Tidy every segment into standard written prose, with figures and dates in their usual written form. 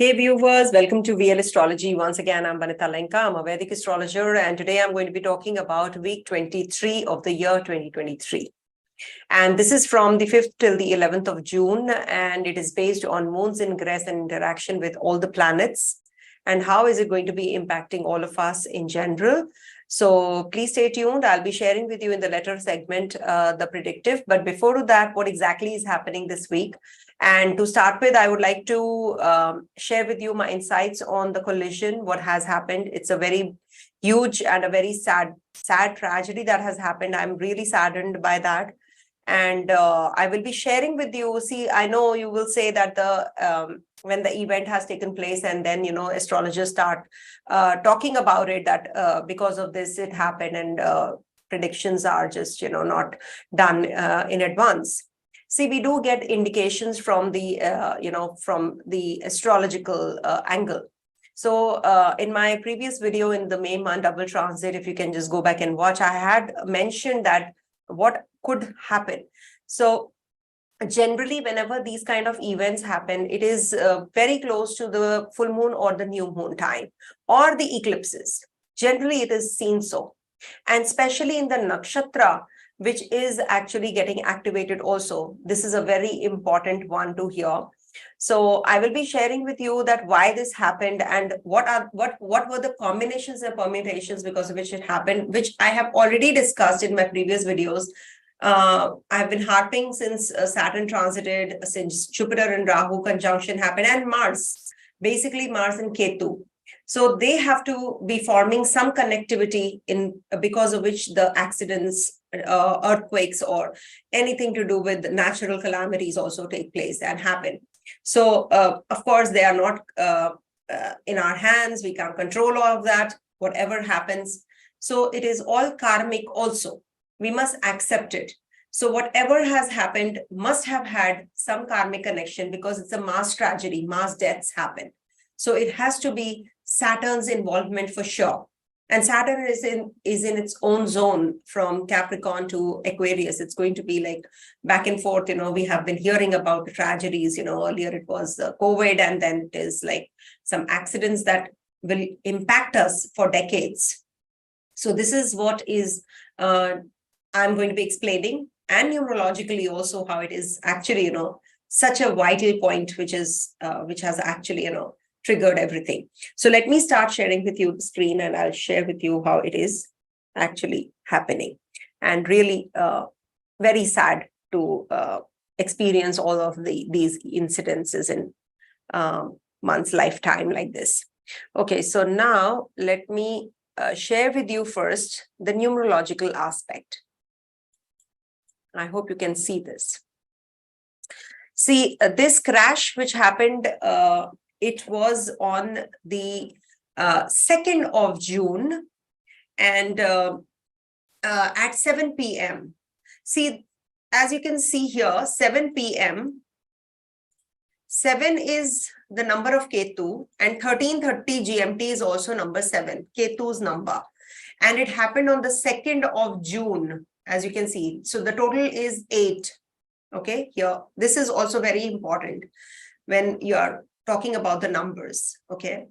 Hey viewers, welcome to VL Astrology. Once again, I'm Vanita Lenka. I'm a Vedic Astrologer, and today I'm going to be talking about week 23 of the year 2023. And this is from the 5th till the 11th of June, and it is based on moon's ingress and interaction with all the planets, and how is it going to be impacting all of us in general. So please stay tuned. I'll be sharing with you in the letter segment the predictive. But before that, what exactly is happening this week? And to start with, I would like to share with you my insights on the collision, what has happened. It's a very huge and a very sad tragedy that has happened. I'm really saddened by that. And I will be sharing with you. See, I know you will say that when the event has taken place and then, astrologers start talking about it, that because of this, it happened, and predictions are just, not done in advance. See, we do get indications from the, from the astrological angle. So in my previous video in the May month double transit, if you can just go back and watch, I had mentioned that what could happen. So generally, whenever these kind of events happen, it is very close to the full moon or the new moon time or the eclipses. Generally, it is seen so. And especially in the nakshatra, which is actually getting activated also. This is a very important one to hear. So I will be sharing with you that why this happened and what were the combinations and permutations because of which it happened, which I have already discussed in my previous videos. I've been harping since Saturn transited, since Jupiter and Rahu conjunction happened, and Mars, basically Mars and Ketu. So they have to be forming some connectivity in because of which the accidents, earthquakes, or anything to do with natural calamities also take place and happen. So, of course, they are not in our hands. We can't control all of that, whatever happens. So it is all karmic also. We must accept it. So whatever has happened must have had some karmic connection because it's a mass tragedy, mass deaths happen. So it has to be Saturn's involvement for sure. And Saturn is in its own zone from Capricorn to Aquarius. It's going to be like back and forth. We have been hearing about the tragedies. Earlier it was COVID, and then it is like some accidents that will impact us for decades. So this is what is I'm going to be explaining, and numerologically also how it is actually, such a vital point, which has actually, triggered everything. So let me start sharing with you the screen, and I'll share with you how it is actually happening. And really very sad to experience all of these incidences in one's lifetime like this. Okay, so now let me share with you first the numerological aspect. I hope you can see this. See, this crash which happened, it was on the 2nd of June and at 7 p.m. See, as you can see here, 7 p.m. 7 is the number of Ketu, and 13:30 GMT is also number 7, Ketu's number. And it happened on the 2nd of June, as you can see. So the total is 8. Okay, here. This is also very important when you are talking about the numbers. Okay,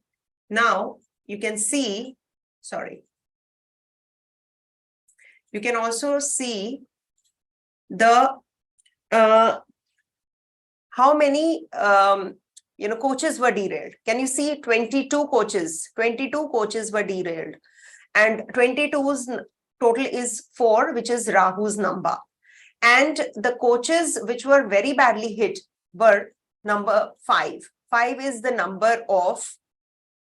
now you can see, you can also see the how many coaches were derailed. Can you see 22 coaches? 22 coaches were derailed, and 22's total is 4, which is Rahu's number. And the coaches which were very badly hit were number 5. 5 is the number of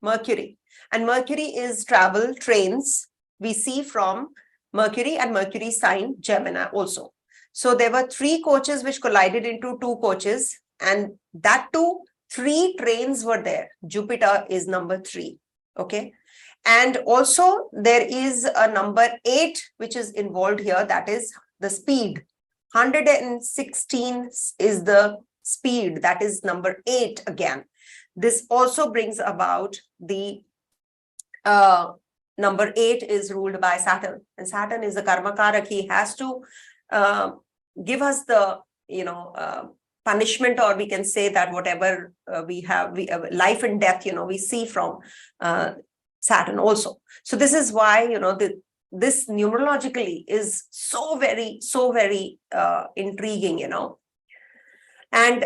Mercury, and Mercury is travel, trains. We see from Mercury and Mercury sign Gemini also. So there were 3 coaches which collided into 2 coaches, and that too, 3 trains were there. Jupiter is number 3. Okay. And also there is a number 8 which is involved here. That is the speed. 116 is the speed. That is number 8 again. This also brings about the number 8 is ruled by Saturn, and Saturn is the karma karak. He has to give us the punishment, or we can say that whatever we have, life and death, we see from Saturn also. So this is why, this numerologically is so very intriguing, And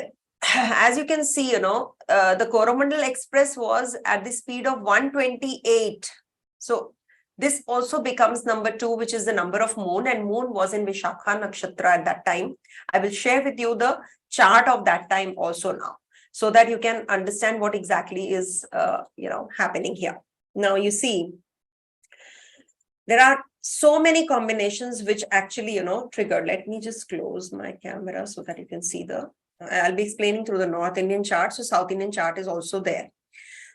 as you can see, the Coromandel Express was at the speed of 128. So this also becomes number 2, which is the number of moon, and moon was in Vishakha Nakshatra at that time. I will share with you the chart of that time also now, so that you can understand what exactly is, happening here. Now you see, there are so many combinations which actually, trigger. Let me just close my camera so that you can see I'll be explaining through the North Indian chart. So South Indian chart is also there.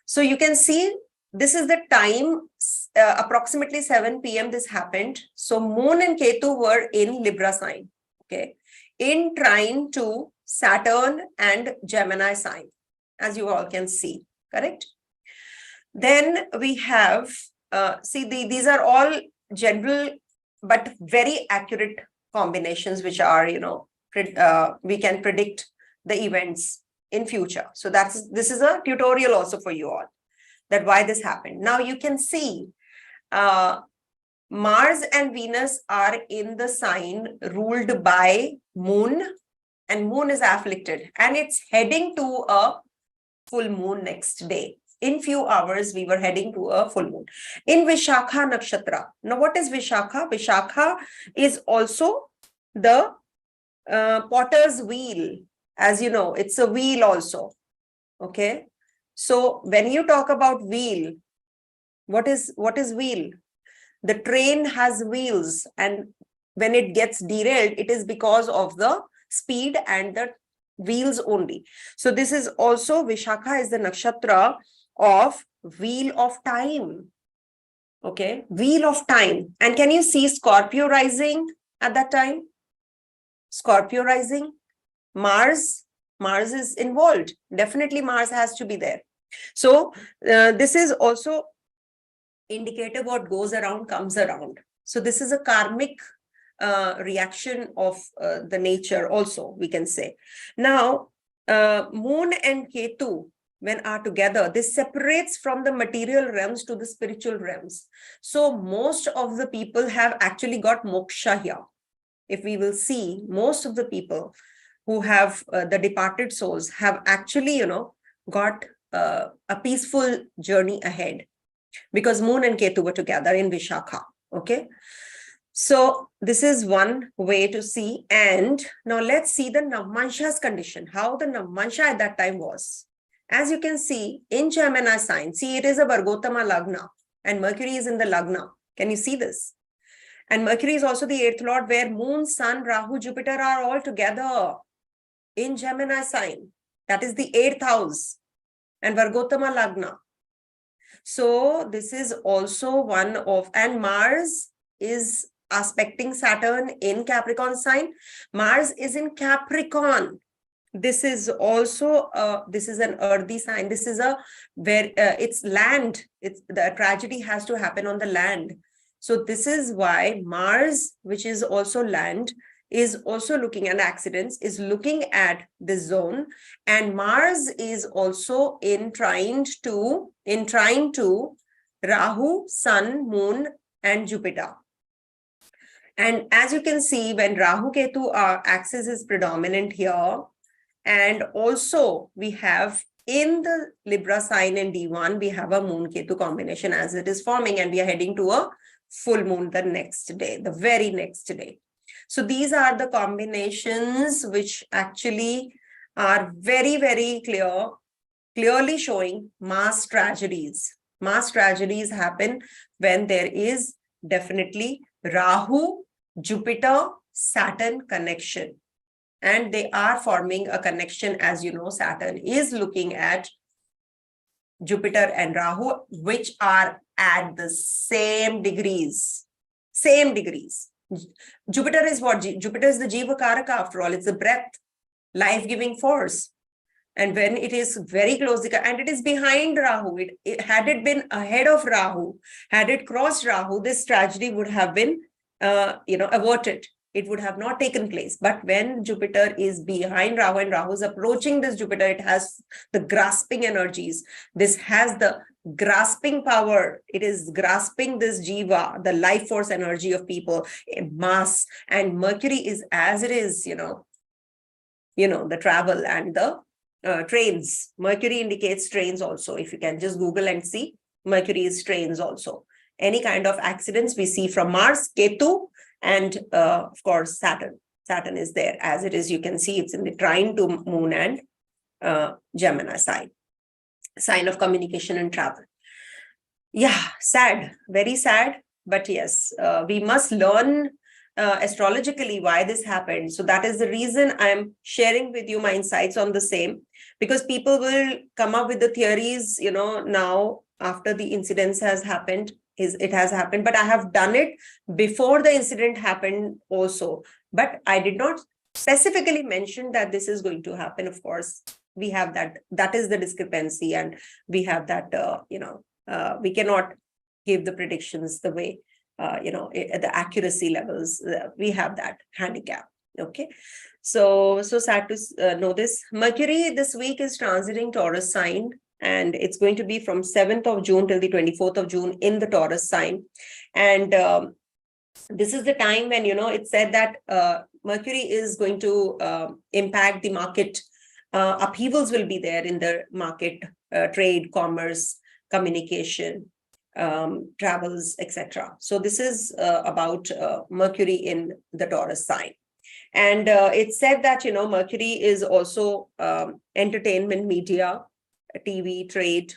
So you can see, this is the time, approximately 7 p.m. this happened. So Moon and Ketu were in Libra sign, okay, in trine to Saturn and Gemini sign, as you all can see, correct? Then we have, these are all general but very accurate combinations, which are, we can predict the events in future. So this is a tutorial also for you all, that why this happened. Now you can see Mars and Venus are in the sign ruled by Moon, and Moon is afflicted, and it's heading to a full moon next day. In few hours, we were heading to a full moon in Vishakha Nakshatra. Now, what is Vishakha? Vishakha is also the potter's wheel. As you know, it's a wheel also. Okay. So when you talk about wheel, what is wheel? The train has wheels, and when it gets derailed, it is because of the speed and the wheels only. So this is also, Vishakha is the nakshatra of wheel of time. Okay, wheel of time. And can you see Scorpio rising at that time? Scorpio rising, Mars is involved. Definitely Mars has to be there. So this is also indicative what goes around comes around. So this is a karmic reaction of the nature also, we can say. Now, Moon and Ketu, when are together, this separates from the material realms to the spiritual realms. So most of the people have actually got moksha here. If we will see, most of the people who have the departed souls have actually, got a peaceful journey ahead, because Moon and Ketu were together in Vishakha. Okay. So this is one way to see. And now let's see the Navmansha's condition, how the Navmansha at that time was. As you can see in Gemini sign, see, it is a Vargotama Lagna, and Mercury is in the Lagna. Can you see this? And Mercury is also the 8th lord, where Moon, Sun, Rahu, Jupiter are all together in Gemini sign. That is the 8th house and Vargotama Lagna. So this is also one of, and Mars is aspecting Saturn in Capricorn sign. Mars is in Capricorn. This is also, this is an earthy sign. This is where it's land. The tragedy has to happen on the land. So this is why Mars, which is also land, is also looking at accidents, is looking at this zone. And Mars is also in trine to Rahu, Sun, Moon, and Jupiter. And as you can see, when Rahu Ketu axis is predominant here, and also we have in the Libra sign in D1, we have a Moon Ketu combination as it is forming, and we are heading to a full moon the next day, the very next day. So these are the combinations which actually are very, very clearly showing mass tragedies. Mass tragedies happen when there is definitely Rahu, Jupiter, Saturn connection. And they are forming a connection. As you know, Saturn is looking at Jupiter and Rahu, which are at the same degrees. Jupiter is what? Jupiter is the Jiva Karaka, after all. It's the breath, life-giving force. And when it is very close, and it is behind Rahu, had it been ahead of Rahu, had it crossed Rahu, this tragedy would have been, averted. it would have not taken place. But when Jupiter is behind Rahu and Rahu is approaching this Jupiter, it has the grasping energies. This has the grasping power. It is grasping this jiva, the life force energy of people, mass. And Mercury is as it is, the travel and the trains. Mercury indicates trains also. If you can just Google and see, Mercury is trains also. Any kind of accidents we see from Mars, Ketu, and of course, Saturn. Saturn is there as it is. You can see it's in the trine to Moon and Gemini sign of communication and travel. Yeah, sad, very sad. But yes, we must learn astrologically why this happened. So that is the reason I'm sharing with you my insights on the same, because people will come up with the theories, now after the incidents has happened. It has happened, but I have done it before the incident happened also. But I did not specifically mention that this is going to happen. Of course, we have that is the discrepancy, and we have that, we cannot give the predictions the way, the accuracy levels, we have that handicap. Okay. So sad to know this. Mercury this week is transiting Taurus sign, and it's going to be from 7th of June till the 24th of June in the Taurus sign. And this is the time when, it's said that Mercury is going to impact the market. Upheavals will be there in the market, trade, commerce, communication, travels, etc. So this is about Mercury in the Taurus sign. And it's said that, Mercury is also entertainment, media, TV, trade,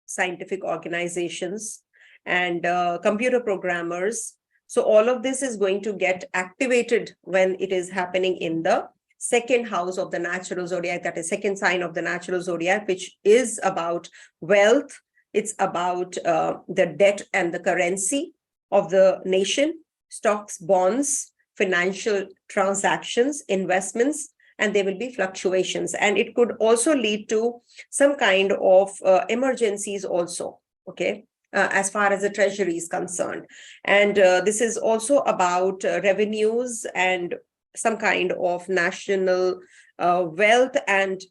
scientific organizations, and computer programmers. So all of this is going to get activated when it is happening in the second house of the natural zodiac, that is second sign of the natural zodiac, which is about wealth. It's about the debt and the currency of the nation, stocks, bonds, financial transactions, investments, and there will be fluctuations. And it could also lead to some kind of emergencies also, okay, as far as the treasury is concerned. And this is also about revenues and some kind of national wealth and,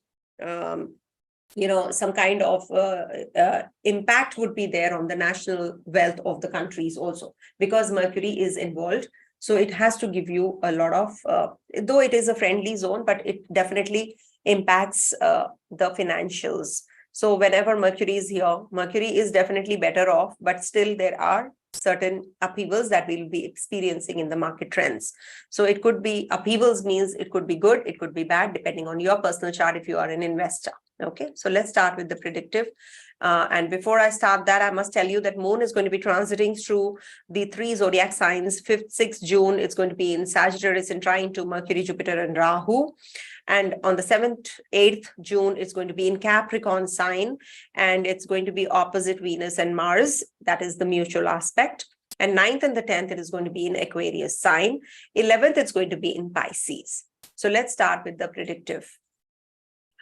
some kind of impact would be there on the national wealth of the countries also, because Mercury is involved. So it has to give you a lot of, though it is a friendly zone, but it definitely impacts the financials. So whenever Mercury is here, Mercury is definitely better off, but still there are certain upheavals that we'll be experiencing in the market trends. So it could be upheavals means it could be good, it could be bad, depending on your personal chart if you are an investor. Okay, so let's start with the predictive. And before I start that, I must tell you that Moon is going to be transiting through the 3 zodiac signs. 5th, 6th June, it's going to be in Sagittarius and trine to Mercury, Jupiter, and Rahu. And on the 7th, 8th June, it's going to be in Capricorn sign, and it's going to be opposite Venus and Mars. That is the mutual aspect. And 9th and the 10th, it is going to be in Aquarius sign. 11th, it's going to be in Pisces. So let's start with the predictive.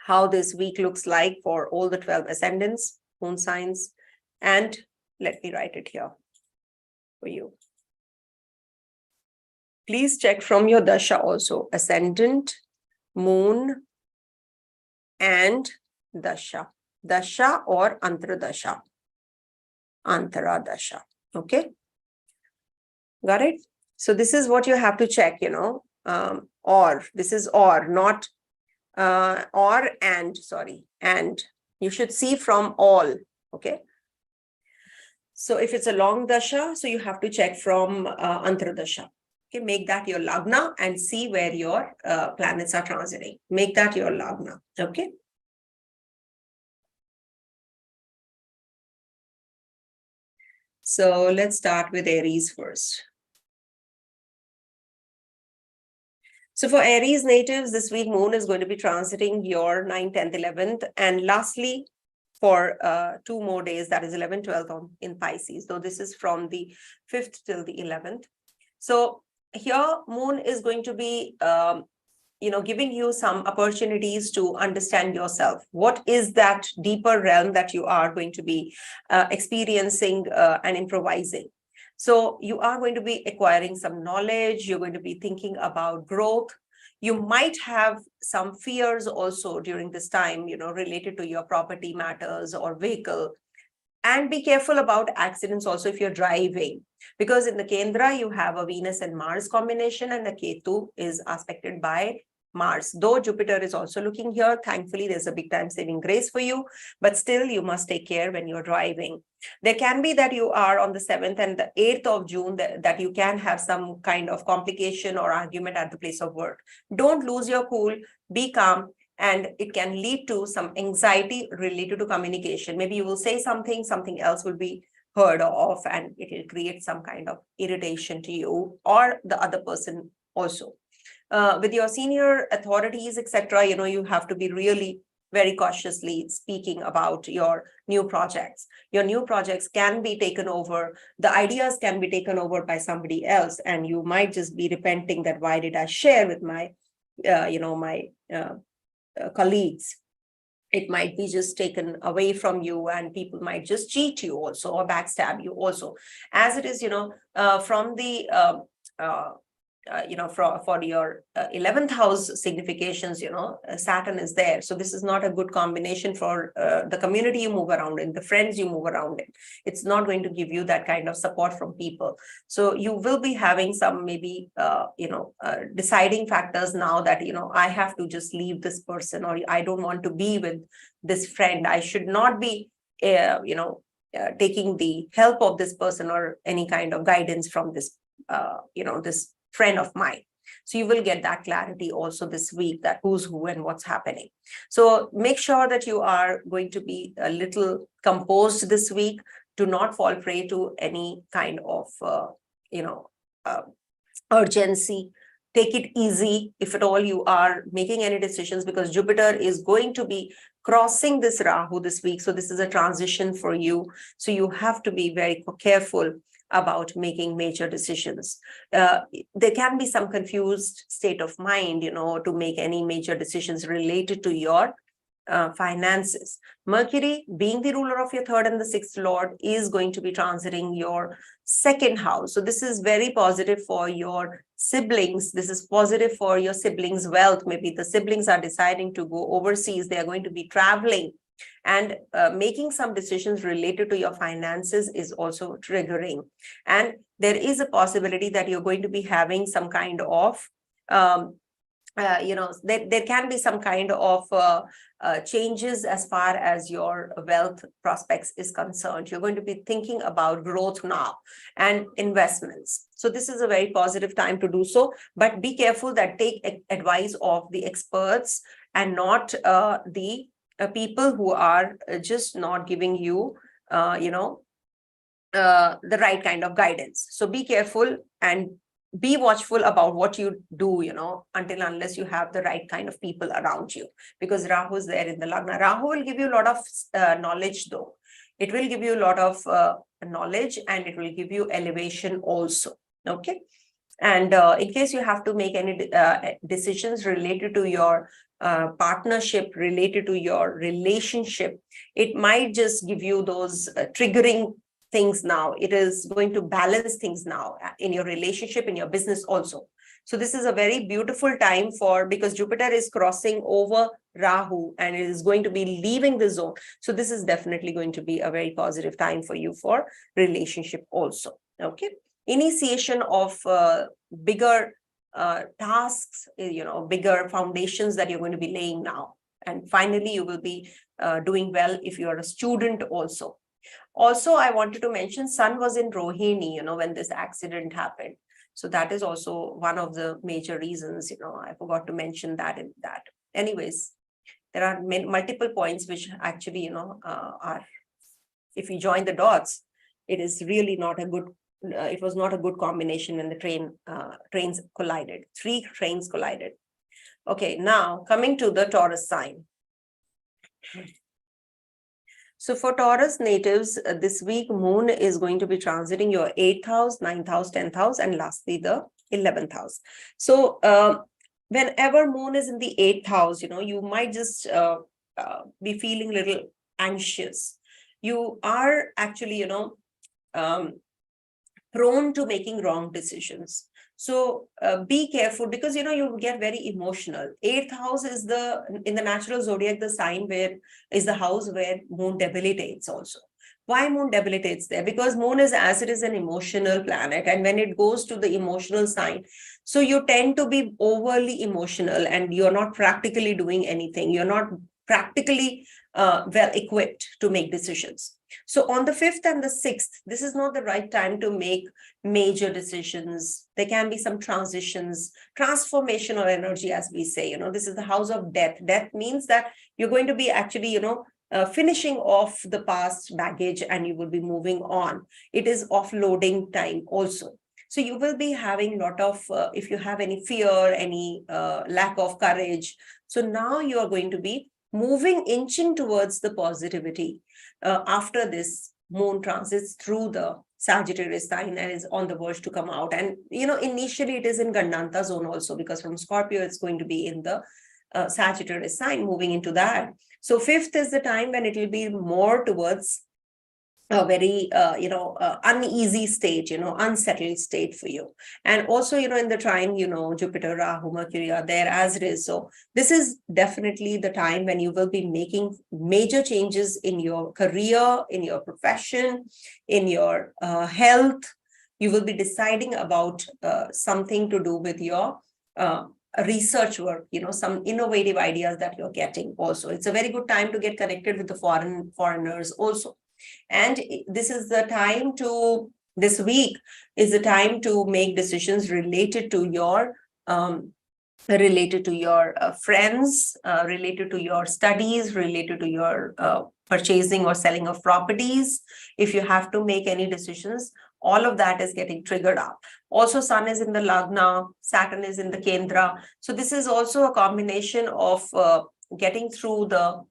How this week looks like for all the 12 ascendants, moon signs, and let me write it here for you. Please check from your Dasha also, ascendant, moon, and Dasha. Dasha or Antara Dasha. Antara Dasha. Okay. Got it? So this is what you have to check, or this is or, not or and, sorry, and you should see from all. Okay. So if it's a long dasha, so you have to check from Antara Dasha. Okay, make that your lagna and see where your planets are transiting. Make that your lagna. Okay. So let's start with Aries first. So for Aries natives, this week Moon is going to be transiting your 9th, 10th, 11th. And lastly, for 2 more days, that is 11th, 12th in Pisces. So this is from the 5th till the 11th. So here Moon is going to be, giving you some opportunities to understand yourself. What is that deeper realm that you are going to be experiencing and improvising? So you are going to be acquiring some knowledge. You're going to be thinking about growth. You might have some fears also during this time, related to your property matters or vehicle. And be careful about accidents also if you're driving, because in the Kendra, you have a Venus and Mars combination, and the Ketu is aspected by Mars. Though Jupiter is also looking here, thankfully, there's a big time saving grace for you, but still you must take care when you're driving. There can be that you are on the 7th and the 8th of June that you can have some kind of complication or argument at the place of work. Don't lose your cool, be calm, and it can lead to some anxiety related to communication. Maybe you will say something else will be heard of, and it will create some kind of irritation to you or the other person also. With your senior authorities, etc., you have to be really very cautiously speaking about your new projects. Your new projects can be taken over. The ideas can be taken over by somebody else, and you might just be repenting that why did I share with my, colleagues. It might be just taken away from you, and people might just cheat you also or backstab you also. As it is, from the for your 11th house significations, Saturn is there. So this is not a good combination for the community you move around in, the friends you move around in. It's not going to give you that kind of support from people. So you will be having some maybe, deciding factors now that, I have to just leave this person, or I don't want to be with this friend. I should not be, taking the help of this person or any kind of guidance from this, this friend of mine. So you will get that clarity also this week, that who's who and what's happening. So make sure that you are going to be a little composed this week. Do not fall prey to any kind of, urgency. Take it easy if at all you are making any decisions, because Jupiter is going to be crossing this Rahu this week. So this is a transition for you. So you have to be very careful about making major decisions. There can be some confused state of mind, to make any major decisions related to your finances. Mercury, being the ruler of your 3rd and the 6th lord, is going to be transiting your 2nd house. So this is very positive for your siblings. This is positive for your siblings' wealth. Maybe the siblings are deciding to go overseas. They are going to be traveling, and making some decisions related to your finances is also triggering. And there is a possibility that you're going to be having some kind of, there can be some kind of changes as far as your wealth prospects is concerned. You're going to be thinking about growth now and investments. So this is a very positive time to do so, but be careful that take advice of the experts and not the people who are just not giving you, the right kind of guidance. So be careful and be watchful about what you do, until unless you have the right kind of people around you, because Rahu is there in the Lagna. Rahu will give you a lot of knowledge though. It will give you a lot of knowledge, and it will give you elevation also. Okay. And in case you have to make any decisions related to your partnership, related to your relationship, it might just give you those triggering things now. It is going to balance things now in your relationship, in your business also. So this is a very beautiful time because Jupiter is crossing over Rahu and it is going to be leaving the zone. So this is definitely going to be a very positive time for you for relationship also. Okay. Initiation of bigger tasks, bigger foundations that you're going to be laying now. And finally, you will be doing well if you are a student also. Also, I wanted to mention Sun was in Rohini, when this accident happened. So that is also one of the major reasons, I forgot to mention that in that. Anyways, there are multiple points which actually, are, if you join the dots, it is really not a good, it was not a good combination when the trains collided. 3 trains collided. Okay, now coming to the Taurus sign. So for Taurus natives, this week, Moon is going to be transiting your 8th house, 9th house, 10th house, and lastly, the 11th house. So whenever Moon is in the 8th house, you might just be feeling a little anxious. You are actually, prone to making wrong decisions. So be careful, because you get very emotional. Eighth house is in the natural zodiac, the sign where is the house where moon debilitates also. Why moon debilitates there? Because moon is, as it is, an emotional planet, and when it goes to the emotional sign, so you tend to be overly emotional and you're not practically doing anything. You're not practically well equipped to make decisions. So on the 5th and the 6th, this is not the right time to make major decisions. There can be some transitions, transformational energy, as we say. This is the house of death. Death means that you're going to be actually, finishing off the past baggage, and you will be moving on. It is offloading time also. So you will be having a lot of, if you have any fear, any lack of courage. So now you are going to be inching towards the positivity after this moon transits through the Sagittarius sign and is on the verge to come out. And, initially it is in Gandanta zone also, because from Scorpio, it's going to be in the Sagittarius sign, moving into that. So 5th is the time when it will be more towards a very, uneasy state, unsettled state for you. And also, in the trine, Jupiter, Rahu, Mercury are there as it is. So this is definitely the time when you will be making major changes in your career, in your profession, in your health. You will be deciding about something to do with your research work, some innovative ideas that you're getting also. It's a very good time to get connected with the foreigners also. And this week is the time to make decisions related to your friends, related to your studies, related to your purchasing or selling of properties. If you have to make any decisions, all of that is getting triggered up. Also, Sun is in the Lagna, Saturn is in the Kendra. So this is also a combination of getting through the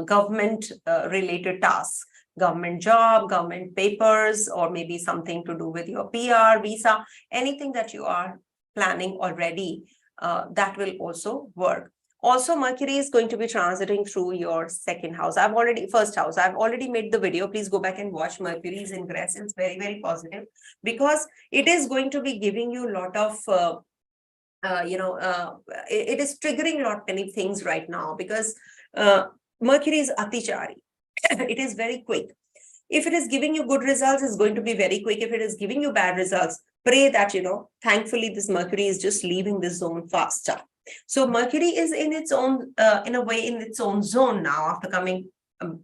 government related tasks. Government job, government papers, or maybe something to do with your PR, visa, anything that you are planning already, that will also work. Also, Mercury is going to be transiting through your first house. I've already made the video. Please go back and watch Mercury's ingress. It's very, very positive, because it is going to be giving you a lot of, it is triggering many things right now, because Mercury is Atichari. It is very quick. If it is giving you good results, it's going to be very quick. If it is giving you bad results, pray that, thankfully this Mercury is just leaving this zone faster. So Mercury is in its own, in its own zone now, after coming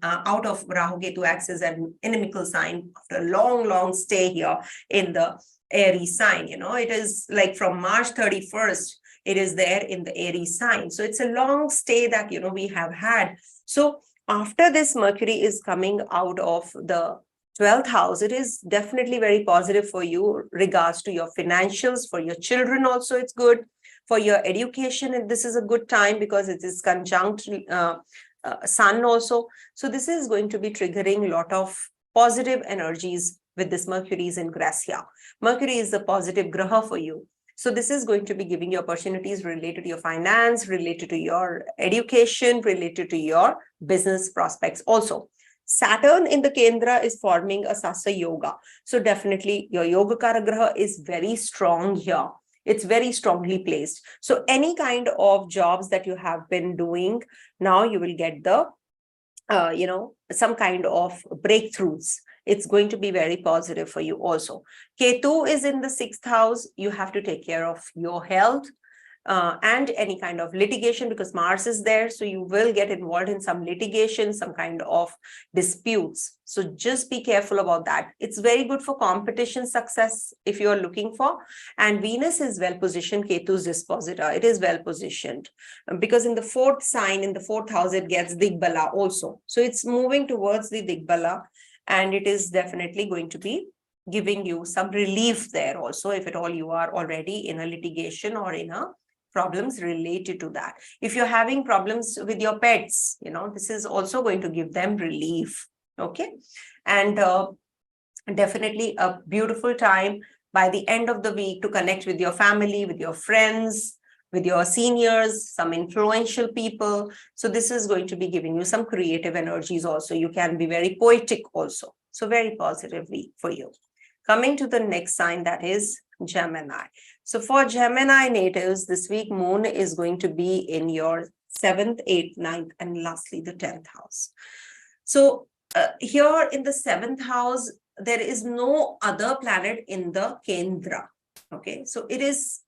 out of Rahu Ketu axis and inimical sign after a long stay here in the Aries sign. It is like from March 31st, it is there in the Aries sign. So it's a long stay that, we have had. So after this, Mercury is coming out of the 12th house. It is definitely very positive for you regards to your financials, for your children also it's good, for your education, and this is a good time because it is conjunct Sun also. So this is going to be triggering a lot of positive energies with this Mercury's ingress here. Mercury is the positive graha for you. So this is going to be giving you opportunities related to your finance, related to your education, related to your business prospects also. Saturn in the Kendra is forming a Sasa Yoga. So definitely your Yogakara Graha is very strong here. It's very strongly placed. So any kind of jobs that you have been doing, now you will get the, some kind of breakthroughs. It's going to be very positive for you also. Ketu is in the 6th house. You have to take care of your health and any kind of litigation, because Mars is there. So you will get involved in some litigation, some kind of disputes. So just be careful about that. It's very good for competition success if you are looking for. And Venus is well positioned. Ketu's dispositor. It is well positioned because in the 4th sign, in the 4th house, it gets Digbala also. So it's moving towards the Digbala. And it is definitely going to be giving you some relief there also, if at all you are already in a litigation or in a problems related to that. If you're having problems with your pets, this is also going to give them relief. Okay. And definitely a beautiful time by the end of the week to connect with your family, with your friends, with your seniors, some influential people. So this is going to be giving you some creative energies also. You can be very poetic also. So very positive week for you. Coming to the next sign, that is Gemini. So for Gemini natives, this week moon is going to be in your 7th, 8th, 9th, and lastly the 10th house. So here in the 7th house, there is no other planet in the Kendra. Okay, so it is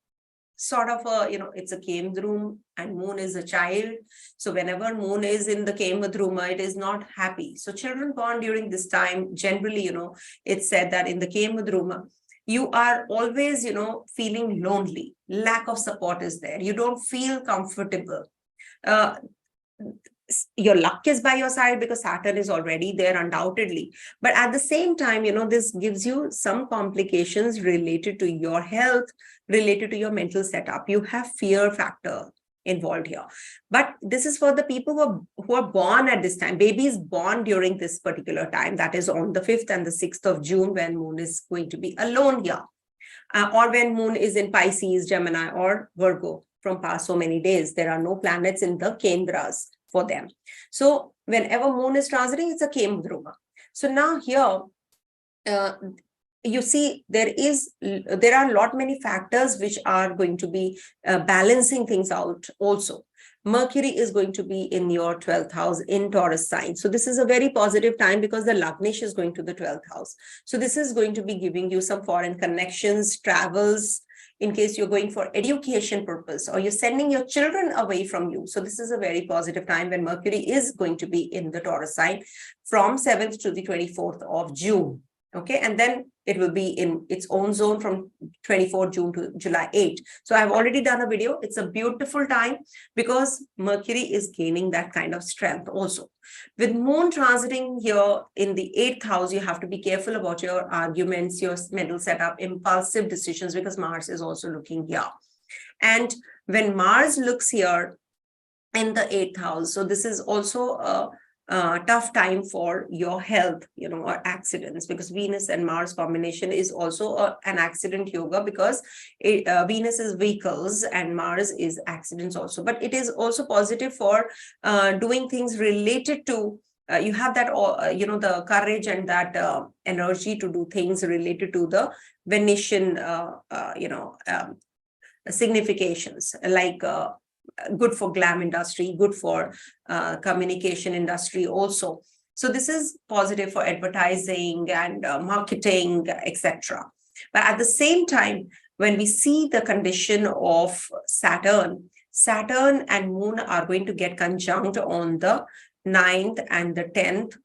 sort of a, it's a Kemdrum and moon is a child. So whenever moon is in the Kemdruma, it is not happy. So children born during this time, generally, it's said that in the Kemdruma, you are always, feeling lonely. Lack of support is there. You don't feel comfortable. Your luck is by your side because Saturn is already there, undoubtedly. But at the same time, this gives you some complications related to your health, related to your mental setup. You have fear factor involved here. But this is for the people who are born at this time. Babies born during this particular time, that is on the 5th and the 6th of June, when moon is going to be alone here. Or when moon is in Pisces, Gemini, or Virgo from past so many days. There are no planets in the Kendras for them. So whenever moon is transiting, it's a Kemdruma. So now here, you see, there are many factors which are going to be balancing things out also. Mercury is going to be in your 12th house in Taurus sign. So this is a very positive time because the Lagnesh is going to the 12th house. So this is going to be giving you some foreign connections, travels, in case you're going for education purpose or you're sending your children away from you. So this is a very positive time when Mercury is going to be in the Taurus sign from 7th to the 24th of June. Okay, and then it will be in its own zone from 24th June to July 8th. So I've already done a video. It's a beautiful time because Mercury is gaining that kind of strength also. With moon transiting here in the 8th house, you have to be careful about your arguments, your mental setup, impulsive decisions, because Mars is also looking here. And when Mars looks here in the 8th house, so this is also a tough time for your health, or accidents, because Venus and Mars combination is also an accident yoga, because Venus is vehicles and Mars is accidents also. But it is also positive for doing things related to, you have that, the courage and that energy to do things related to the Venetian, significations, like good for glam industry, good for communication industry also. So this is positive for advertising and marketing, etc. But at the same time, when we see the condition of Saturn and Moon are going to get conjunct on the 9th and the 10th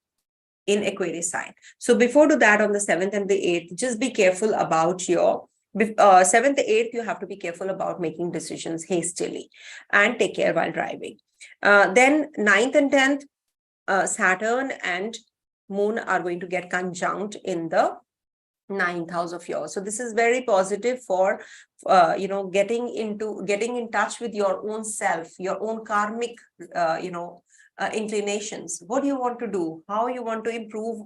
in Aquarius sign. So before do that, on the 7th and the 8th, just be careful about your 7th, 8th, you have to be careful about making decisions hastily and take care while driving. Then 9th and 10th, Saturn and Moon are going to get conjunct in the 9th house of yours. So this is very positive for, getting in touch with your own self, your own karmic, inclinations. What do you want to do? How you want to improve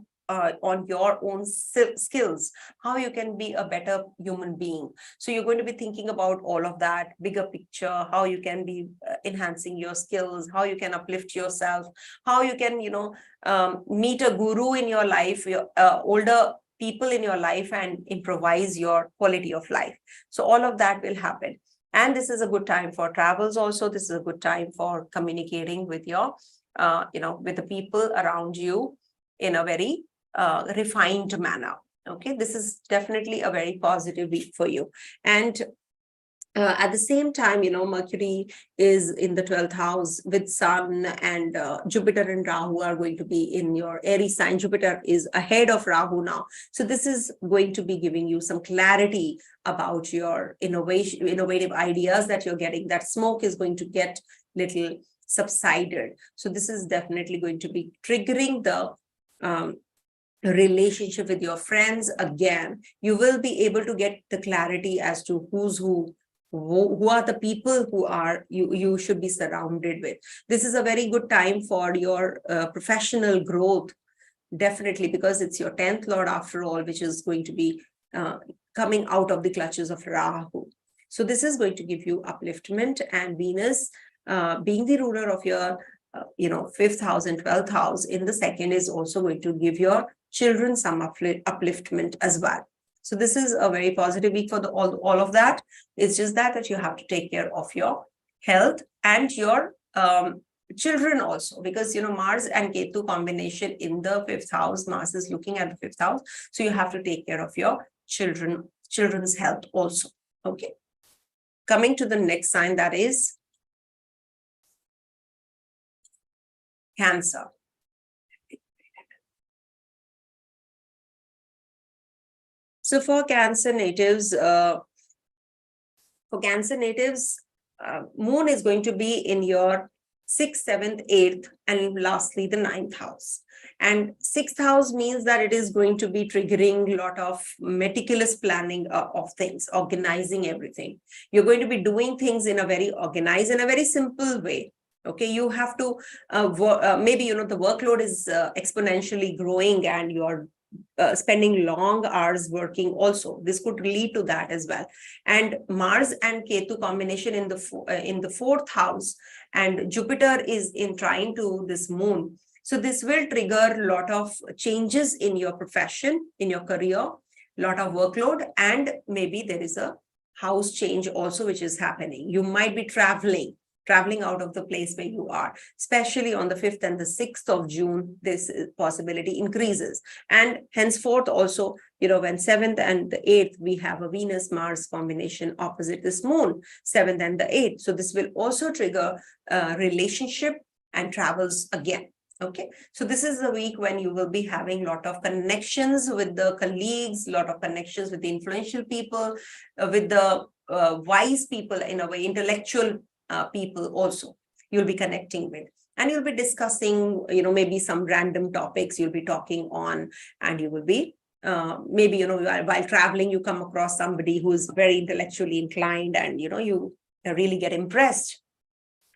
on your own skills, how you can be a better human being. So you're going to be thinking about all of that, bigger picture, how you can be enhancing your skills, how you can uplift yourself, how you can, meet a guru in your life, your older people in your life, and improvise your quality of life. So all of that will happen. And this is a good time for travels also. This is a good time for communicating with your, with the people around you in a very refined manner. Okay, this is definitely a very positive week for you. And at the same time, Mercury is in the 12th house with Sun, and Jupiter and Rahu are going to be in your Aries sign. Jupiter is ahead of Rahu now. So this is going to be giving you some clarity about your innovative ideas that you're getting. That smoke is going to get little subsided. So this is definitely going to be triggering the relationship with your friends again. You will be able to get the clarity as to who's who are the people who are you should be surrounded with. This is a very good time for your professional growth, definitely, because it's your 10th lord after all, which is going to be coming out of the clutches of Rahu. So this is going to give you upliftment, and Venus being the ruler of your 5th house and 12th house in the second is also going to give your children some upliftment as well. So this is a very positive week for all of that. It's just that you have to take care of your health and your children also, because Mars and Ketu combination in the 5th house. Mars is looking at the 5th house, so you have to take care of your children's health also. Okay, coming to the next sign, that is Cancer. So for Cancer natives, Moon is going to be in your 6th, 7th, 8th, and lastly the 9th house. And 6th house means that it is going to be triggering a lot of meticulous planning of things, organizing everything. You're going to be doing things in a very organized and a very simple way. Okay, you have to maybe the workload is exponentially growing and you're spending long hours working also. This could lead to that as well. And Mars and Ketu combination in the 4th house, and Jupiter is in trine to this Moon. So this will trigger a lot of changes in your profession, in your career, a lot of workload, and maybe there is a house change also which is happening. You might be traveling out of the place where you are, especially on the 5th and the 6th of June, this possibility increases. And henceforth also, when 7th and the 8th, we have a Venus-Mars combination opposite this Moon, 7th and the 8th. So this will also trigger relationship and travels again. Okay, so this is the week when you will be having a lot of connections with the colleagues, a lot of connections with the influential people, with the wise people, in a way, intellectual people also you'll be connecting with, and you'll be discussing maybe some random topics you'll be talking on, and you will be maybe while traveling you come across somebody who is very intellectually inclined, and you really get impressed.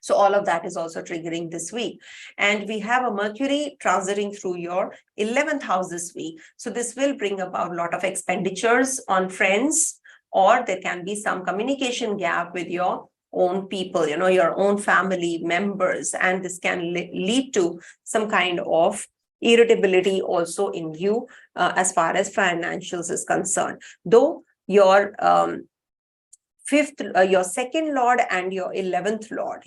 So all of that is also triggering this week. And we have a Mercury transiting through your 11th house this week, so this will bring about a lot of expenditures on friends, or there can be some communication gap with your own people, your own family members, and this can lead to some kind of irritability also in you as far as financials is concerned. Though your your 2nd lord and your 11th lord,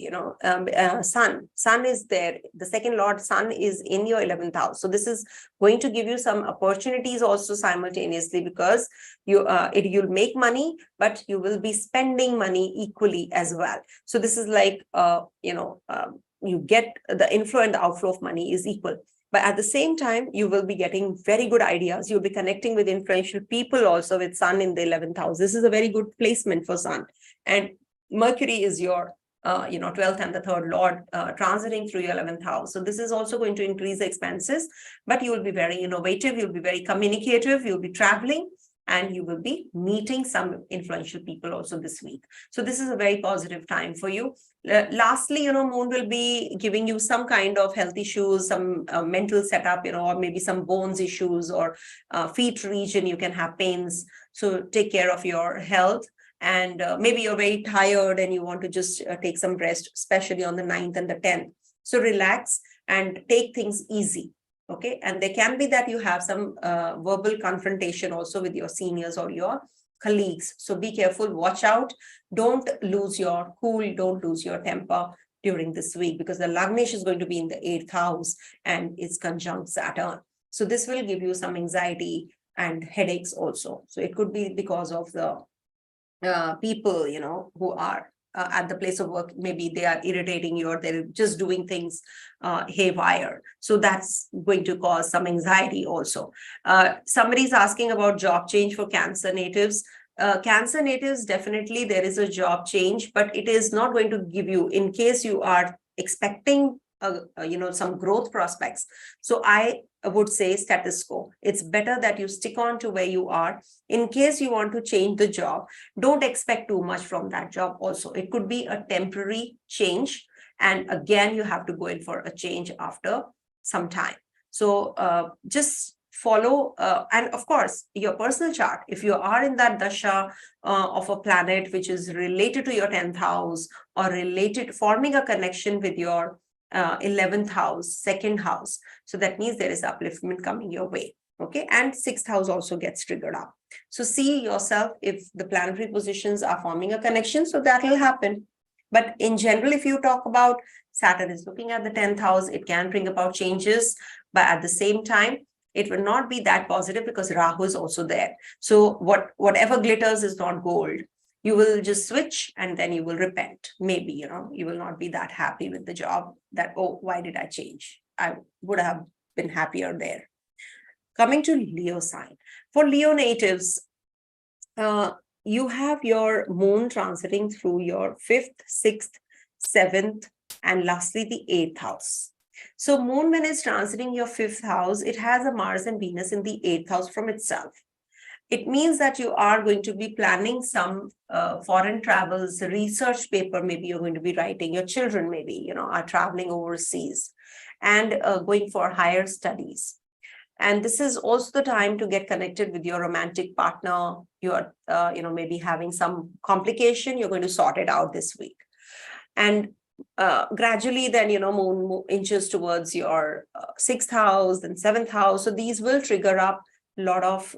sun is there. The 2nd lord sun is in your 11th house. So this is going to give you some opportunities also simultaneously, because you'll make money, but you will be spending money equally as well. So this is like, you get the inflow and the outflow of money is equal. But at the same time, you will be getting very good ideas. You'll be connecting with influential people also, with Sun in the 11th house. This is a very good placement for Sun. And Mercury is your 12th and the 3rd lord transiting through your 11th house. So this is also going to increase the expenses, but you will be very innovative. You'll be very communicative. You'll be traveling, and you will be meeting some influential people also this week. So this is a very positive time for you. Lastly, Moon will be giving you some kind of health issues, some mental setup, or maybe some bones issues, or feet region, you can have pains. So take care of your health. And maybe you're very tired and you want to just take some rest, especially on the 9th and the 10th. So relax and take things easy. Okay, and there can be that you have some verbal confrontation also with your seniors or your colleagues. So be careful, watch out. Don't lose your cool, don't lose your temper during this week, because the Lagnesh is going to be in the 8th house and it's conjunct Saturn. So this will give you some anxiety and headaches also. So it could be because of the people, who are at the place of work. Maybe they are irritating you, or they're just doing things haywire. So that's going to cause some anxiety also. Somebody's asking about job change for Cancer natives. Cancer natives, definitely there is a job change, but it is not going to give you, in case you are expecting some growth prospects. So I would say status quo. It's better that you stick on to where you are. In case you want to change the job, don't expect too much from that job also. It could be a temporary change, and again you have to go in for a change after some time. So just follow, and of course your personal chart, if you are in that dasha of a planet which is related to your 10th house, or forming a connection with your 11th house, 2nd house. So that means there is upliftment coming your way. Okay, and sixth house also gets triggered up. So see yourself if the planetary positions are forming a connection, so that will happen. But in general, if you talk about Saturn is looking at the 10th house, it can bring about changes, but at the same time, it will not be that positive because Rahu is also there. So whatever glitters is not gold. You will just switch and then you will repent. Maybe, you will not be that happy with the job that, oh, why did I change? I would have been happier there. Coming to Leo sign. For Leo natives, you have your moon transiting through your 5th, 6th, 7th, and lastly the 8th house. So moon, when it's transiting your 5th house, it has a Mars and Venus in the 8th house from itself. It means that you are going to be planning some foreign travels, research paper, maybe you're going to be writing, your children maybe, are traveling overseas and going for higher studies. And this is also the time to get connected with your romantic partner. You are, maybe having some complication. You're going to sort it out this week. And gradually then, moon inches towards your 6th house and 7th house. So these will trigger up a lot of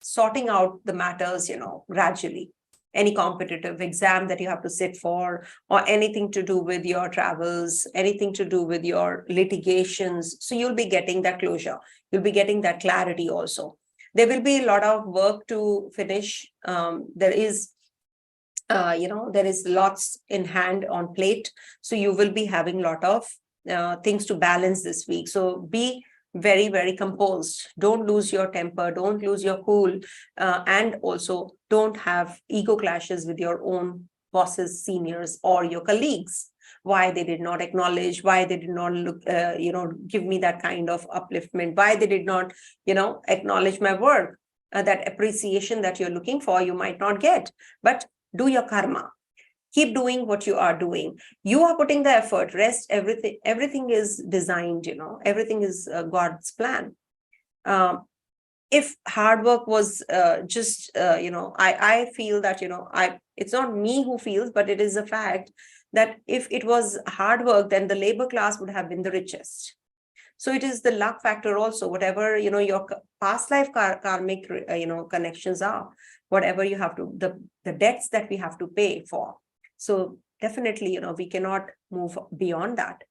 sorting out the matters, gradually. Any competitive exam that you have to sit for, or anything to do with your travels, anything to do with your litigations. So you'll be getting that closure. You'll be getting that clarity also. There will be a lot of work to finish. There is lots in hand on plate. So you will be having a lot of things to balance this week. So be very, very composed. Don't lose your temper. Don't lose your cool. And also don't have ego clashes with your own bosses, seniors, or your colleagues. Why they did not acknowledge, why they did not look, give me that kind of upliftment, why they did not, acknowledge my work. That appreciation that you're looking for, you might not get. But do your karma. Keep doing what you are doing. You are putting the effort. Rest, everything is designed, everything is God's plan. If hard work was I feel that, it's not me who feels, but it is a fact that if it was hard work, then the labor class would have been the richest. So it is the luck factor also, whatever, your past life karmic, connections are, whatever you have to, the debts that we have to pay for. So definitely, we cannot move beyond that,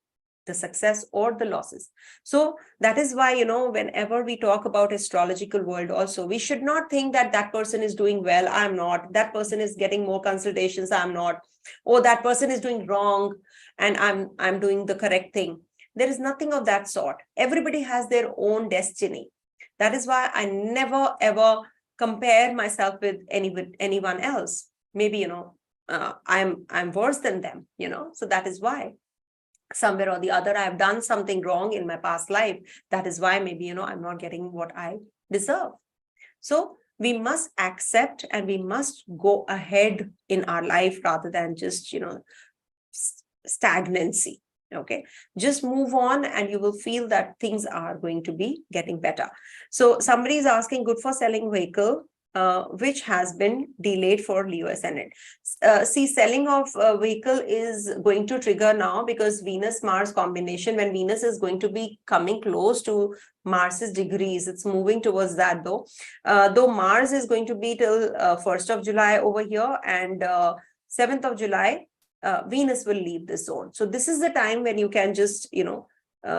the success or the losses. So that is why, whenever we talk about astrological world also, we should not think that that person is doing well, I'm not, that person is getting more consultations, I'm not, or that person is doing wrong and I'm doing the correct thing. There is nothing of that sort. Everybody has their own destiny. That is why I never ever compare myself with anyone else. Maybe, I'm worse than them, so that is why somewhere or the other I have done something wrong in my past life. That is why maybe, I'm not getting what I deserve. So we must accept and we must go ahead in our life rather than just, stagnancy. Okay, just move on and you will feel that things are going to be getting better. So somebody is asking, good for selling vehicle, which has been delayed for Leo Ascendant. See, selling of vehicle is going to trigger now because Venus-Mars combination, when Venus is going to be coming close to Mars's degrees, it's moving towards that though. Though Mars is going to be till 1st of July over here and 7th of July, Venus will leave this zone. So this is the time when you can just,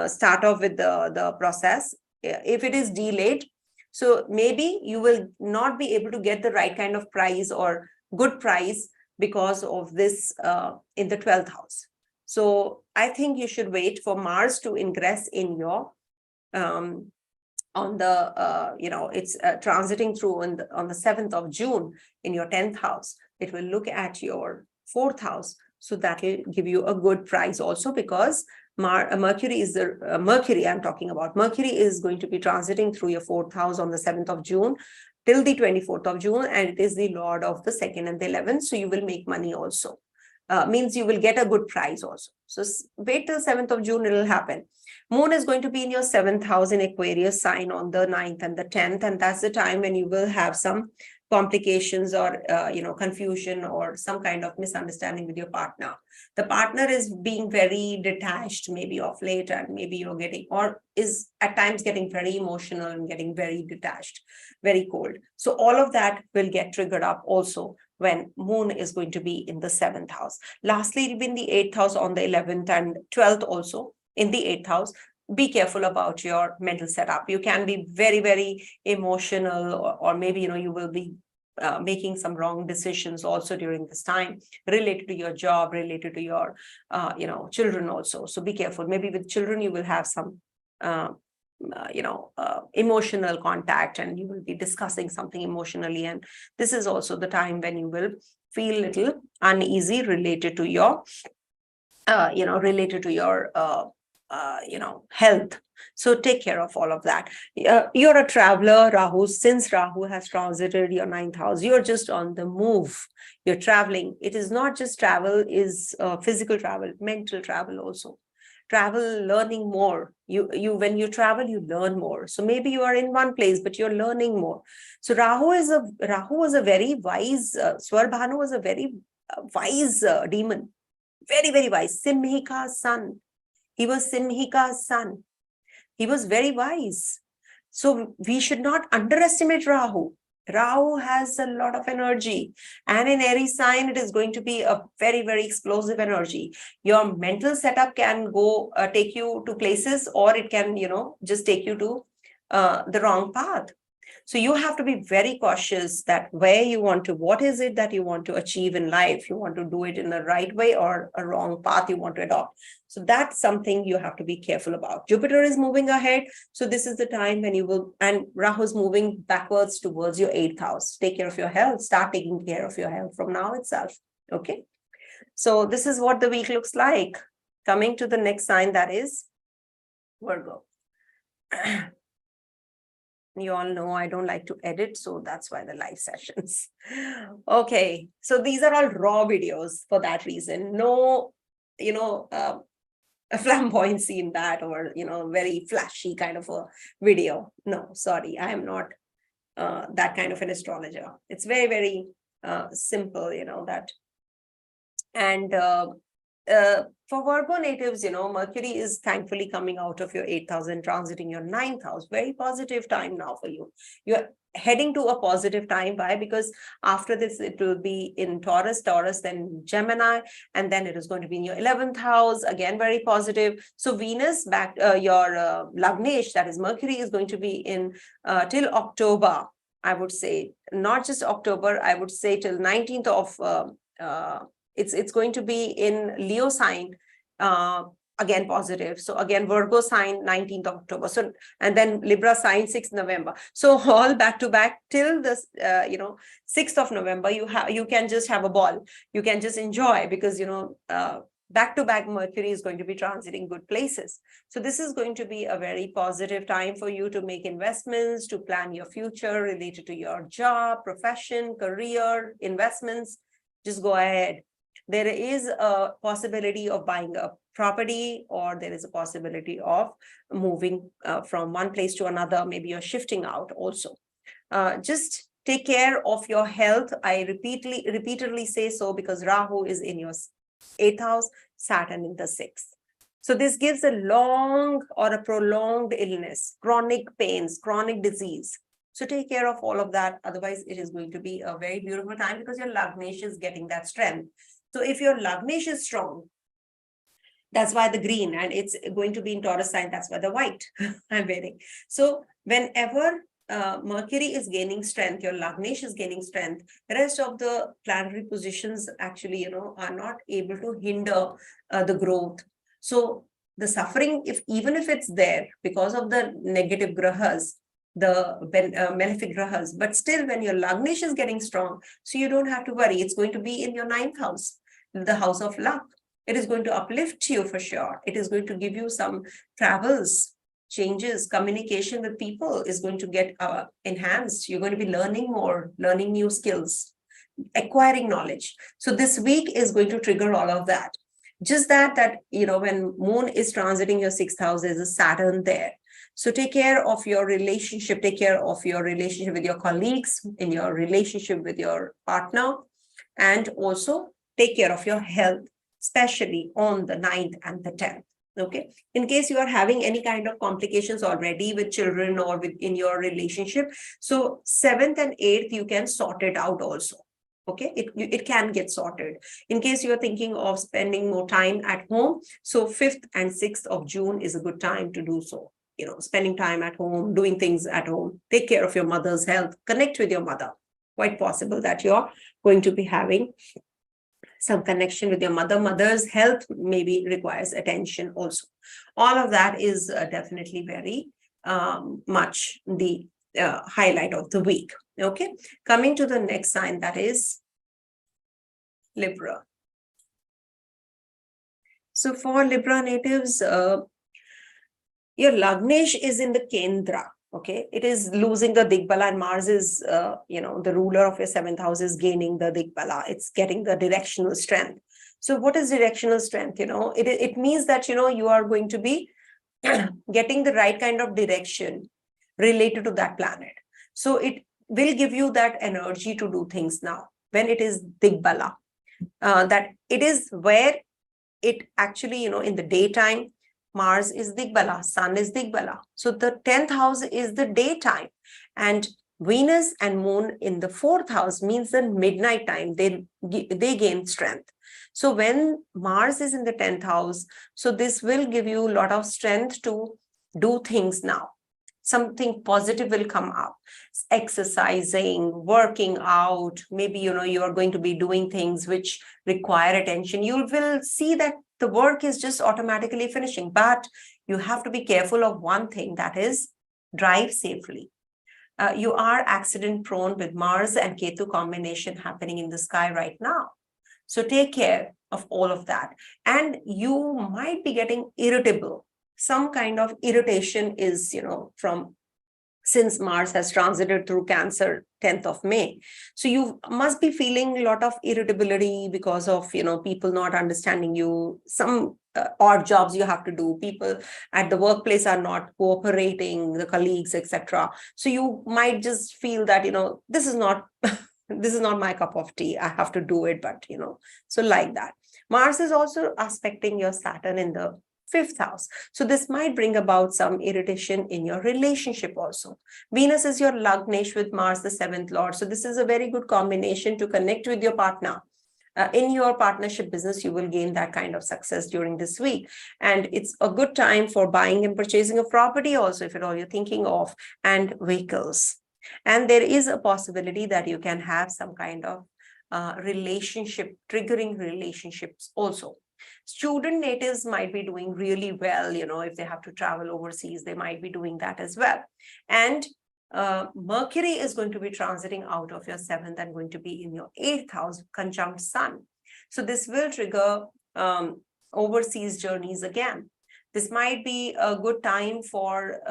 start off with the process. If it is delayed, so maybe you will not be able to get the right kind of price or good price because of this in the 12th house. So I think you should wait for Mars to ingress in your on the it's transiting through on the 7th of June in your 10th house. It will look at your 4th house. So that will give you a good price also because Mercury is the Mercury I'm talking about. Mercury is going to be transiting through your 4th house on the 7th of June till the 24th of June. And it is the Lord of the 2nd and the 11th. So you will make money also. Means you will get a good price also. So wait till 7th of June, it will happen. Moon is going to be in your 7th house in Aquarius sign on the 9th and the 10th. And that's the time when you will have some complications or confusion or some kind of misunderstanding with your partner. The partner is being very detached maybe of late, and maybe you're getting, or is at times getting very emotional and getting very detached, very cold. So all of that will get triggered up also when moon is going to be in the 7th house. Lastly, it will be in the 8th house on the 11th and 12th also in the 8th house. Be careful about your mental setup. You can be very, very emotional, or maybe, you will be making some wrong decisions also during this time, related to your job, related to your, children also. So be careful. Maybe with children, you will have some, emotional contact, and you will be discussing something emotionally. And this is also the time when you will feel little uneasy related to your, health. So take care of all of that. You're a traveler, Rahu. Since Rahu has transited your 9th house, you're just on the move. You're traveling. It is not just travel, is physical travel, mental travel also. Travel, learning more. When you travel, you learn more. So maybe you are in one place, but you're learning more. So Rahu was a very wise, Swarbhanu was a very wise demon. Very, very wise. Simhika's son. He was Simhika's son. He was very wise. So we should not underestimate Rahu. Rahu has a lot of energy. And in Aries sign, it is going to be a very, very explosive energy. Your mental setup can go take you to places, or it can, just take you to the wrong path. So you have to be very cautious that where you want to, what is it that you want to achieve in life? You want to do it in the right way or a wrong path you want to adopt. So that's something you have to be careful about. Jupiter is moving ahead. So this is the time when you will, and Rahu is moving backwards towards your 8th house. Take care of your health. Start taking care of your health from now itself. Okay. So this is what the week looks like. Coming to the next sign, that is Virgo. You all know I don't like to edit, so that's why the live sessions. Okay, so these are all raw videos for that reason. No, a flamboyancy in that, or, very flashy kind of a video. No, sorry, I am not that kind of an astrologer. It's very, very simple, that. And for Virgo natives, Mercury is thankfully coming out of your 8th house and transiting your 9th house. Very positive time now for you. You're heading to a positive time. Why? Because after this, it will be in Taurus, then Gemini, and then it is going to be in your 11th house. Again, very positive. So Venus, back your Lagnesh, that is Mercury, is going to be in till October, I would say. Not just October, I would say till 19th of it's going to be in Leo sign, again positive. So again, Virgo sign 19th of October. So, and then Libra sign 6th November. So all back to back till this, 6th of November, you can just have a ball. You can just enjoy, because, back to back Mercury is going to be transiting good places. So this is going to be a very positive time for you to make investments, to plan your future related to your job, profession, career, investments. Just go ahead. There is a possibility of buying a property, or there is a possibility of moving from one place to another. Maybe you're shifting out also. Just take care of your health. I repeatedly say so, because Rahu is in your 8th house, Saturn in the 6th. So this gives a long or a prolonged illness, chronic pains, chronic disease. So take care of all of that. Otherwise, it is going to be a very beautiful time, because your Lagnesh is getting that strength. So if your Lagnesh is strong, that's why the green, and it's going to be in Taurus sign, that's why the white I'm wearing. So whenever Mercury is gaining strength, your Lagnesh is gaining strength, the rest of the planetary positions actually, are not able to hinder the growth. So the suffering, even if it's there because of the negative grahas, the malefic grahas, but still when your Lagnesh is getting strong, so you don't have to worry. It's going to be in your 9th house, the house of luck. It is going to uplift you for sure. It is going to give you some travels, changes, communication with people is going to get enhanced. You're going to be learning more, learning new skills, acquiring knowledge. So this week is going to trigger all of that. Just that when moon is transiting your 6th house, there's a Saturn there. So take care of your relationship, take care of your relationship with your colleagues, in your relationship with your partner, and also take care of your health, especially on the 9th and the 10th. Okay. In case you are having any kind of complications already with children or in your relationship, so 7th and 8th, you can sort it out also. Okay, it can get sorted. In case you are thinking of spending more time at home, so 5th and 6th of June is a good time to do so. Spending time at home, doing things at home, take care of your mother's health, connect with your mother. Quite possible that you're going to be having some connection with your mother. Mother's health maybe requires attention also. All of that is definitely very much the highlight of the week. Okay, coming to the next sign, that is Libra. So for Libra natives, your Lagnesh is in the Kendra. Okay, it is losing the Digbala, and Mars is, the ruler of your 7th house is gaining the Digbala. It's getting the directional strength. So what is directional strength? It means that, you are going to be getting the right kind of direction related to that planet. So it will give you that energy to do things now when it is Digbala. That it is where it actually, in the daytime, Mars is Digbala, Sun is Digbala. So the 10th house is the daytime, and Venus and Moon in the 4th house means the midnight time, they gain strength. So when Mars is in the 10th house, so this will give you a lot of strength to do things now. Something positive will come up, exercising, working out, maybe, you are going to be doing things which require attention. You will see that the work is just automatically finishing, but you have to be careful of one thing, that is drive safely. You are accident prone with Mars and Ketu combination happening in the sky right now. So take care of all of that. And you might be getting irritable. Some kind of irritation is, since Mars has transited through Cancer 10th of May. So you must be feeling a lot of irritability because of, people not understanding you, some odd jobs you have to do, people at the workplace are not cooperating, the colleagues, etc. So you might just feel that, this is not, this is not my cup of tea, I have to do it, but, so like that. Mars is also aspecting your Saturn in the 5th house. So this might bring about some irritation in your relationship also. Venus is your Lagnesh with Mars, the 7th lord. So this is a very good combination to connect with your partner. In your partnership business, you will gain that kind of success during this week. And it's a good time for buying and purchasing a property also, if at all you're thinking of, and vehicles. And there is a possibility that you can have some kind of triggering relationships also. Student natives might be doing really well, if they have to travel overseas, they might be doing that as well. And Mercury is going to be transiting out of your 7th and going to be in your 8th house, conjunct Sun. So this will trigger overseas journeys again. This might be a good time for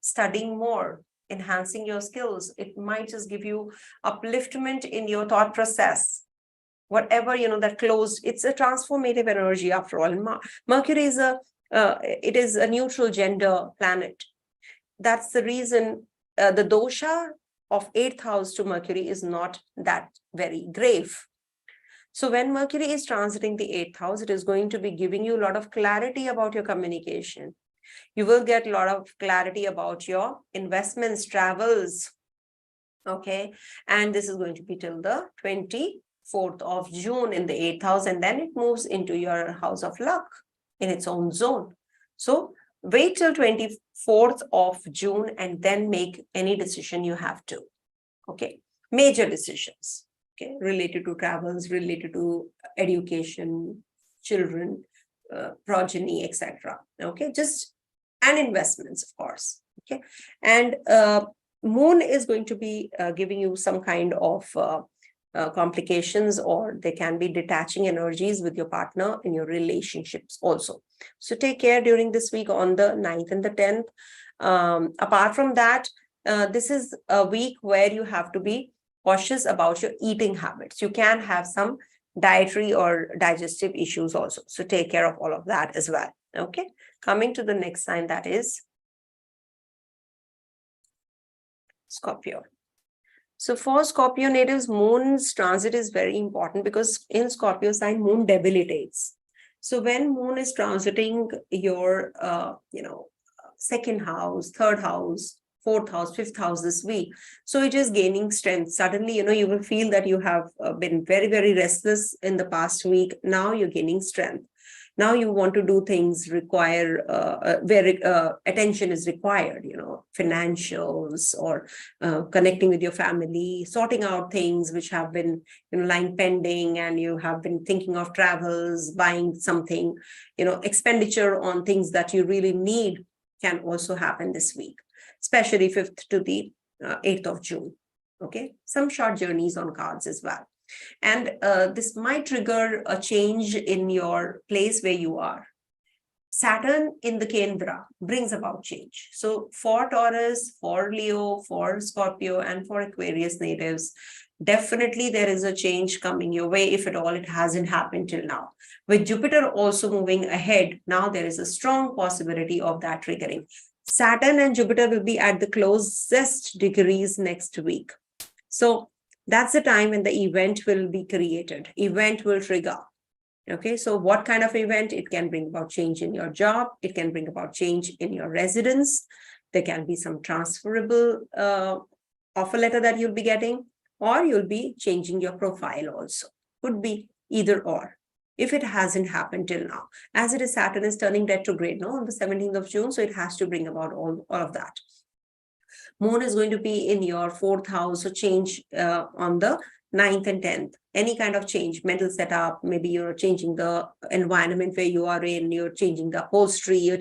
studying more, enhancing your skills. It might just give you upliftment in your thought process. Whatever, that closed, it's a transformative energy after all. Mercury is it is a neutral gender planet. That's the reason the dosha of 8th house to Mercury is not that very grave. So when Mercury is transiting the 8th house, it is going to be giving you a lot of clarity about your communication. You will get a lot of clarity about your investments, travels. Okay. And this is going to be till the 24th of June in the 8th house, and then it moves into your house of luck in its own zone. So wait till 24th of June and then make any decision you have to. Okay, major decisions, okay, related to travels, related to education, children, progeny, etc. Okay, and investments, of course. Okay, and Moon is going to be giving you some kind of complications, or there can be detaching energies with your partner in your relationships also. So take care during this week on the 9th and the 10th. Apart from that, this is a week where you have to be cautious about your eating habits. You can have some dietary or digestive issues also. So take care of all of that as well. Okay. Coming to the next sign, that is Scorpio. So for Scorpio natives, moon's transit is very important because in Scorpio sign, moon debilitates. So when moon is transiting your, second house, third house, fourth house, fifth house this week, so it is gaining strength. Suddenly, you will feel that you have been very, very restless in the past week. Now you're gaining strength. Now you want to do things require where attention is required, financials or connecting with your family, sorting out things which have been lying pending, and you have been thinking of travels, buying something, expenditure on things that you really need can also happen this week, especially 5th to the 8th of June. Okay, some short journeys on cards as well. And this might trigger a change in your place where you are. Saturn in the Kendra brings about change. So for Taurus, for Leo, for Scorpio, and for Aquarius natives, definitely there is a change coming your way, if at all it hasn't happened till now. With Jupiter also moving ahead, now there is a strong possibility of that triggering. Saturn and Jupiter will be at the closest degrees next week. So that's the time when the event will be created. Event will trigger. Okay, so what kind of event? It can bring about change in your job. It can bring about change in your residence. There can be some transferable offer letter that you'll be getting, or you'll be changing your profile also. Could be either or, if it hasn't happened till now. As it is, Saturn is turning retrograde on the 17th of June, so it has to bring about all of that. Moon is going to be in your 4th house, so change on the 9th and 10th. Any kind of change, mental setup, maybe you're changing the environment where you are in, you're changing the upholstery, you're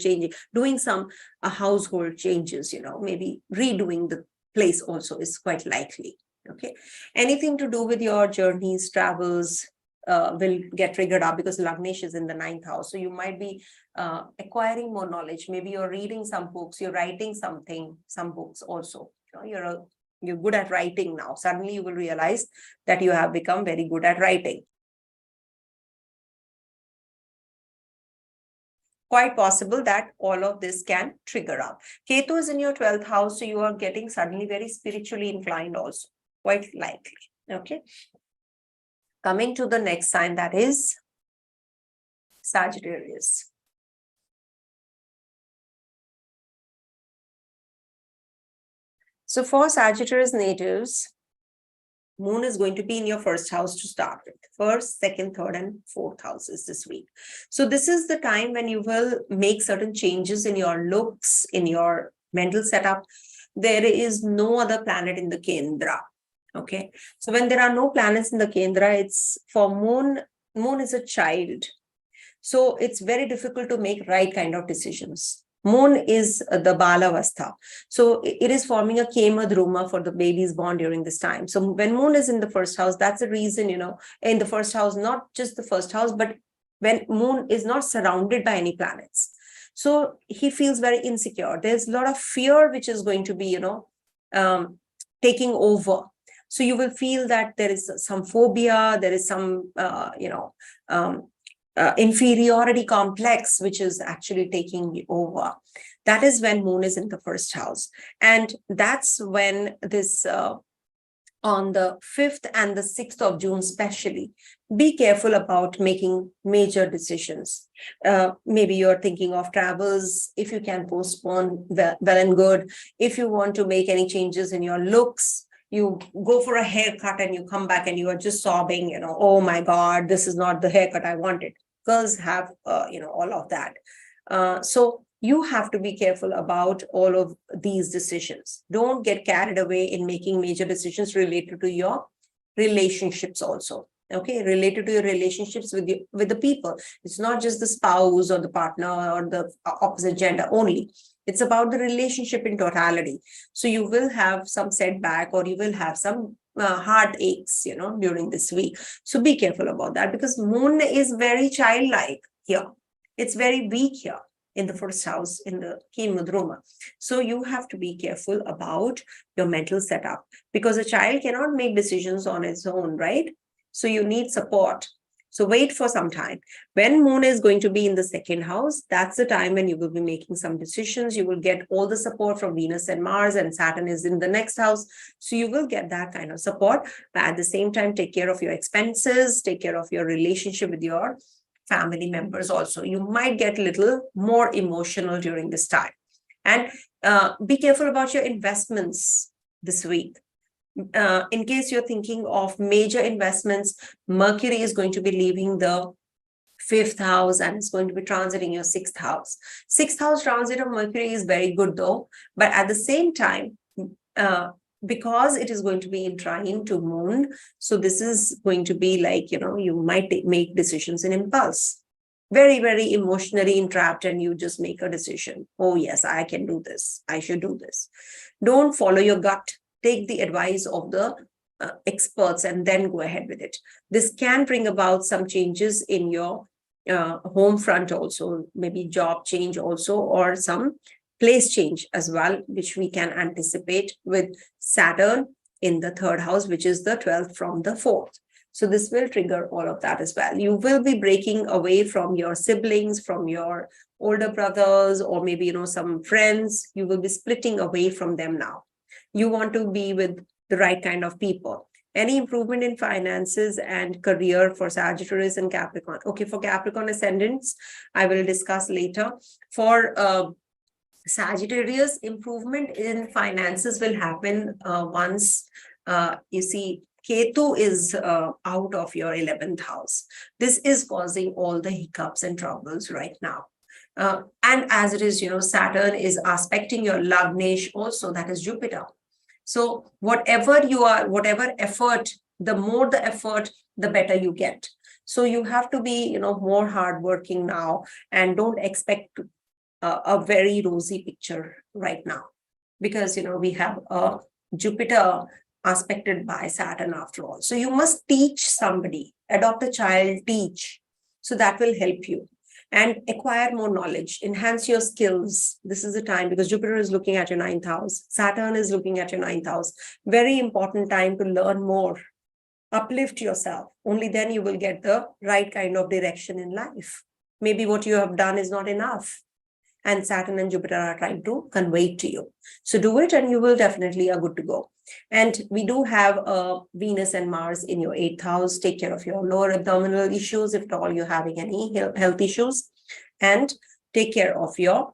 doing some household changes, maybe redoing the place also is quite likely. Okay, anything to do with your journeys, travels, will get triggered up because Lagnesh is in the 9th house. So you might be acquiring more knowledge. Maybe you're reading some books, you're writing some books also. You're good at writing now. Suddenly you will realize that you have become very good at writing. Quite possible that all of this can trigger up. Ketu is in your 12th house, so you are getting suddenly very spiritually inclined also. Quite likely. Okay. Coming to the next sign, that is Sagittarius. So for Sagittarius natives, Moon is going to be in your 1st house to start with. 1st, 2nd, 3rd, and 4th houses this week. So this is the time when you will make certain changes in your looks, in your mental setup. There is no other planet in the Kendra. Okay, so when there are no planets in the Kendra, it's for Moon is a child. So it's very difficult to make right kind of decisions. Moon is the Balavastha. So it is forming a Kema Druma for the babies born during this time. So when Moon is in the 1st house, that's the reason, in the 1st house, not just the 1st house, but when Moon is not surrounded by any planets. So he feels very insecure. There's a lot of fear which is going to be, taking over. So you will feel that there is some phobia, there is some, inferiority complex, which is actually taking over. That is when Moon is in the 1st house. And that's when this, on the 5th and the 6th of June, especially, be careful about making major decisions. Maybe you're thinking of travels. If you can postpone, well and good. If you want to make any changes in your looks, you go for a haircut and you come back and you are just sobbing, oh my God, this is not the haircut I wanted. Girls have, all of that. So you have to be careful about all of these decisions. Don't get carried away in making major decisions related to your relationships also. Okay, related to your relationships with the people. It's not just the spouse or the partner or the opposite gender only. It's about the relationship in totality. So you will have some setback, or you will have some heartaches, during this week. So be careful about that, because Moon is very childlike here. It's very weak here in the 1st house in the Kema Druma. So you have to be careful about your mental setup, because a child cannot make decisions on its own, right? So you need support. So wait for some time. When moon is going to be in the second house, that's the time when you will be making some decisions. You will get all the support from Venus and Mars, and Saturn is in the next house. So you will get that kind of support. But at the same time, take care of your expenses, take care of your relationship with your family members also. You might get a little more emotional during this time. And be careful about your investments this week. In case you're thinking of major investments, Mercury is going to be leaving the 5th house and it's going to be transiting your 6th house. 6th house transit of Mercury is very good though, but at the same time, because it is going to be in trine to moon, so this is going to be like, you might make decisions in impulse. Very, very emotionally entrapped, and you just make a decision. Oh yes, I can do this. I should do this. Don't follow your gut. Take the advice of the experts and then go ahead with it. This can bring about some changes in your home front also, maybe job change also, or some place change as well, which we can anticipate with Saturn in the 3rd house, which is the 12th from the 4th. So this will trigger all of that as well. You will be breaking away from your siblings, from your older brothers, or maybe, some friends. You will be splitting away from them now. You want to be with the right kind of people. Any improvement in finances and career for Sagittarius and Capricorn. Okay, for Capricorn ascendants, I will discuss later. For Sagittarius, improvement in finances will happen once you see Ketu is out of your 11th house. This is causing all the hiccups and troubles right now. And as it is, Saturn is aspecting your Lagnesh also, that is Jupiter. So whatever effort, the more the effort, the better you get. So you have to be, more hardworking now, and don't expect a very rosy picture right now, because, we have a Jupiter aspected by Saturn after all. So you must teach somebody, adopt a child, teach. So that will help you. And acquire more knowledge, enhance your skills. This is the time, because Jupiter is looking at your 9th house. Saturn is looking at your 9th house. Very important time to learn more. Uplift yourself. Only then you will get the right kind of direction in life. Maybe what you have done is not enough, and Saturn and Jupiter are trying to convey it to you. So do it and you will definitely are good to go. And we do have Venus and Mars in your 8th house. Take care of your lower abdominal issues, if at all you're having any health issues. And take care of your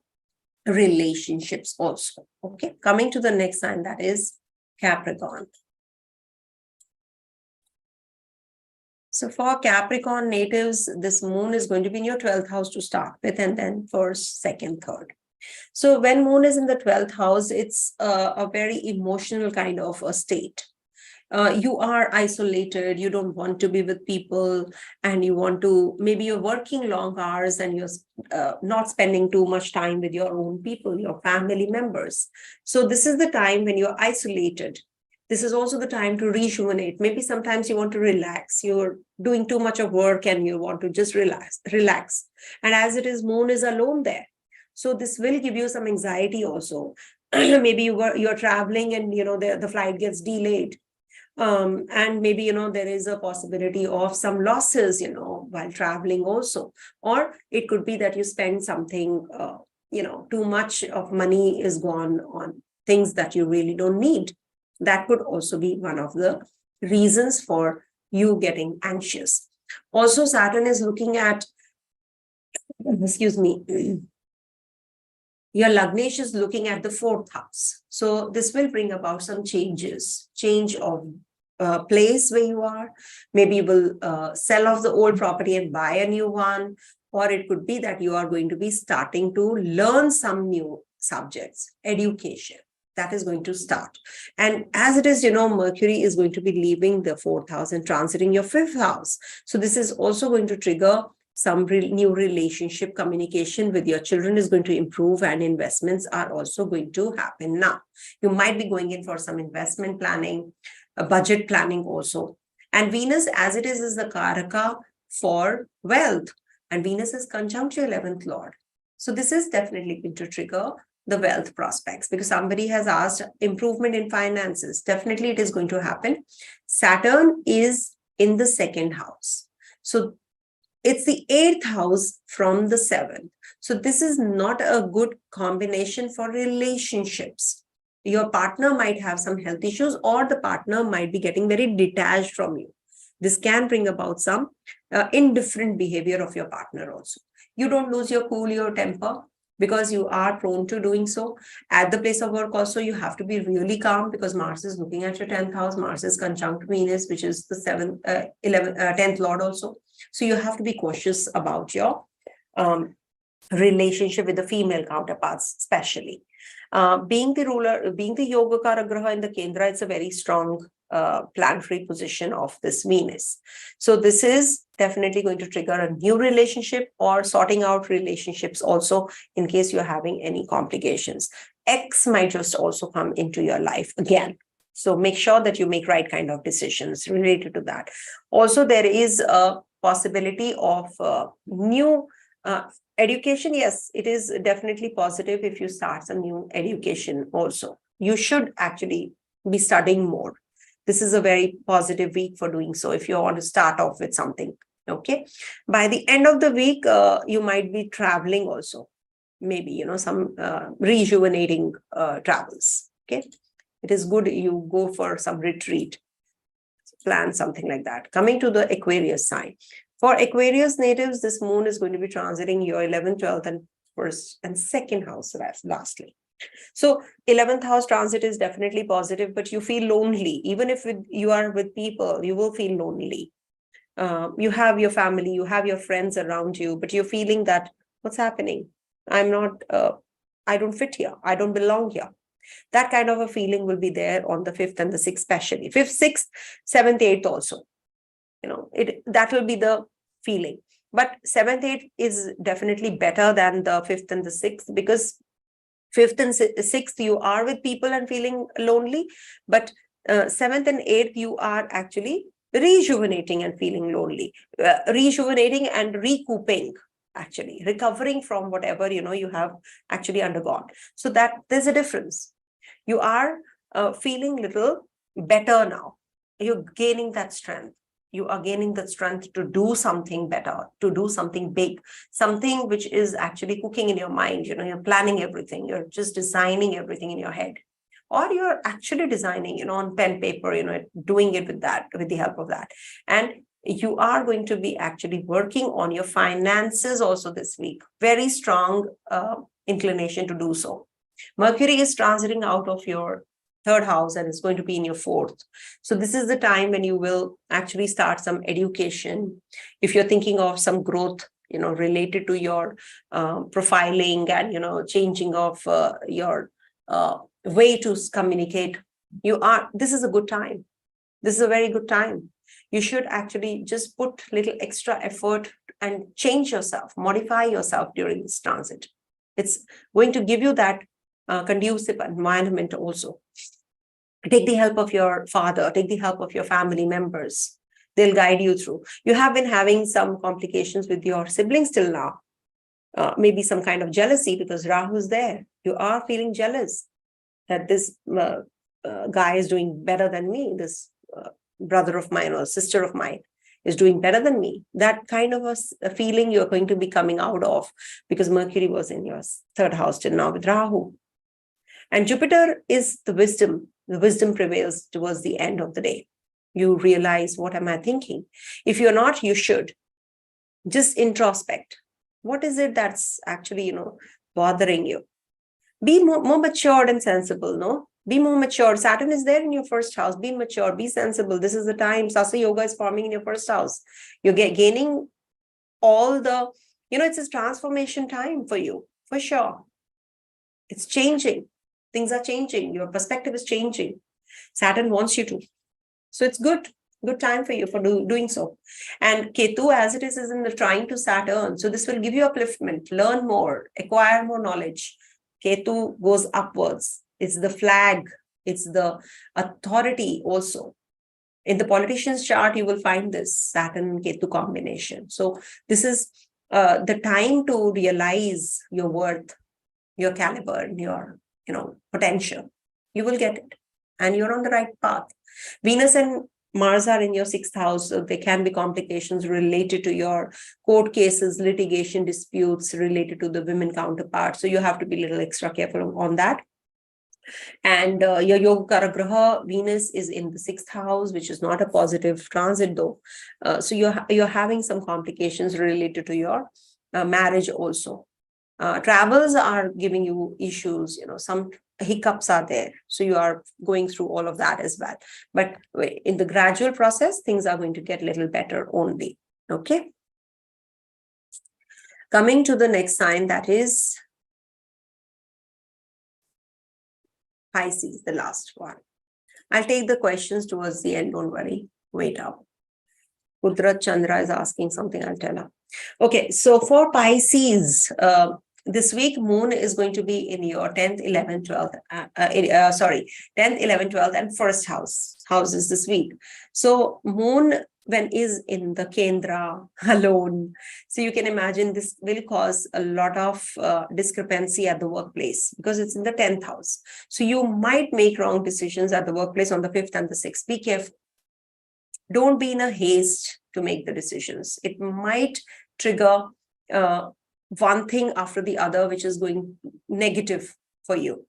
relationships also. Okay, coming to the next sign, that is Capricorn. So for Capricorn natives, this moon is going to be in your 12th house to start with, and then 1st, 2nd, 3rd. So when moon is in the 12th house, it's a very emotional kind of a state. You are isolated, you don't want to be with people, and you want to, maybe you're working long hours and you're not spending too much time with your own people, your family members. So this is the time when you're isolated. This is also the time to rejuvenate. Maybe sometimes you want to relax. You're doing too much of work and you want to just relax. And as it is, moon is alone there. So this will give you some anxiety also. Maybe you're traveling and, the flight gets delayed. And maybe, there is a possibility of some losses, while traveling also. Or it could be that you spend something, too much of money is gone on things that you really don't need. That could also be one of the reasons for you getting anxious. Also, Saturn is looking at, your Lagnesh is looking at the 4th house. So this will bring about some change of place where you are. Maybe you will sell off the old property and buy a new one. Or it could be that you are going to be starting to learn some new subjects, education. That is going to start. And as it is, Mercury is going to be leaving the 4th house and transiting your 5th house. So this is also going to trigger some new relationship communication with your children is going to improve, and investments are also going to happen now. You might be going in for some investment planning, budget planning also. And Venus, as it is the Karaka for wealth. And Venus is conjunct your 11th Lord. So this is definitely going to trigger the wealth prospects, because somebody has asked improvement in finances. Definitely it is going to happen. Saturn is in the 2nd house. So It's the 8th house from the 7th. So this is not a good combination for relationships. Your partner might have some health issues, or the partner might be getting very detached from you. This can bring about some indifferent behavior of your partner also. You don't lose your cool, your temper, because you are prone to doing so. At the place of work also, you have to be really calm, because Mars is looking at your 10th house. Mars is conjunct Venus, which is the 10th lord also. So you have to be cautious about your relationship with the female counterparts, especially. Being the ruler, being the Yogakara Graha in the Kendra, it's a very strong planetary position of this Venus. So this is definitely going to trigger a new relationship, or sorting out relationships also, in case you're having any complications. X might just also come into your life again. So make sure that you make right kind of decisions related to that. Also, there is a possibility of new education. Yes, it is definitely positive if you start some new education also. You should actually be studying more. This is a very positive week for doing so, if you want to start off with something. Okay. By the end of the week, you might be traveling also. Maybe, some rejuvenating travels. Okay. It is good you go for some retreat, plan something like that. Coming to the Aquarius sign. For Aquarius natives, this moon is going to be transiting your 11th, 12th, and 1st and 2nd house lastly. So 11th house transit is definitely positive, but you feel lonely. Even if you are with people, you will feel lonely. You have your family, you have your friends around you, but you're feeling that, what's happening? I'm not, I don't fit here. I don't belong here. That kind of a feeling will be there on the 5th and the 6th, especially 5th, 6th, 7th, 8th also. That will be the feeling. But 7th, 8th is definitely better than the 5th and the 6th, because 5th and 6th, you are with people and feeling lonely, but 7th and 8th, you are actually rejuvenating and feeling lonely, rejuvenating and recouping, actually recovering from whatever you have actually undergone. So that there's a difference. You are feeling little better now. You're gaining that strength. You are gaining the strength to do something better, to do something big, something which is actually cooking in your mind. You're planning everything. You're just designing everything in your head, or you're actually designing, on pen, paper, doing it with the help of that. And you are going to be actually working on your finances also this week. Very strong inclination to do so. Mercury is transiting out of your 3rd house and it's going to be in your 4th. So this is the time when you will actually start some education. If you're thinking of some growth, related to your profiling and, changing of your way to communicate, this is a good time. This is a very good time. You should actually just put little extra effort and change yourself, modify yourself during this transit. It's going to give you that conducive environment also. Take the help of your father, take the help of your family members. They'll guide you through. You have been having some complications with your siblings till now. Maybe some kind of jealousy because Rahu is there. You are feeling jealous that this guy is doing better than me. This brother of mine or sister of mine is doing better than me. That kind of a feeling you're going to be coming out of, because Mercury was in your 3rd house till now with Rahu. And Jupiter is the wisdom. The wisdom prevails towards the end of the day. You realize, what am I thinking? If you're not, you should. Just introspect. What is it that's actually, bothering you? Be more matured and sensible, no? Be more mature. Saturn is there in your 1st house. Be mature, be sensible. This is the time. Sasa Yoga is forming in your 1st house. You're gaining all the, it's a transformation time for you, for sure. It's changing. Things are changing. Your perspective is changing. Saturn wants you to. So it's good time for you for doing so. And Ketu, as it is in the trine to Saturn. So this will give you upliftment, learn more, acquire more knowledge. Ketu goes upwards. It's the flag. It's the authority also. In the politician's chart, you will find this Saturn-Ketu combination. So this is the time to realize your worth, your caliber, your potential. You will get it. And you're on the right path. Venus and Mars are in your 6th house, so there can be complications related to your court cases, litigation disputes related to the women counterpart. So you have to be a little extra careful on that. And your Yoga Karagraha, Venus, is in the 6th house, which is not a positive transit though. So you're having some complications related to your marriage also. Travels are giving you issues, some hiccups are there. So you are going through all of that as well. But in the gradual process, things are going to get a little better only. Okay. Coming to the next sign, that is Pisces, the last one. I'll take the questions towards the end. Don't worry. Wait up. Kudrat Chandra is asking something. I'll tell her. Okay. So for Pisces, this week, Moon is going to be in your 10th, 11th, 12th, 10th, 11th, 12th, and 1st houses this week. So Moon, when is in the Kendra alone, so you can imagine this will cause a lot of discrepancy at the workplace because it's in the 10th house. So you might make wrong decisions at the workplace on the 5th and the 6th. Be careful. Don't be in a haste to make the decisions. It might trigger one thing after the other, which is going negative for you.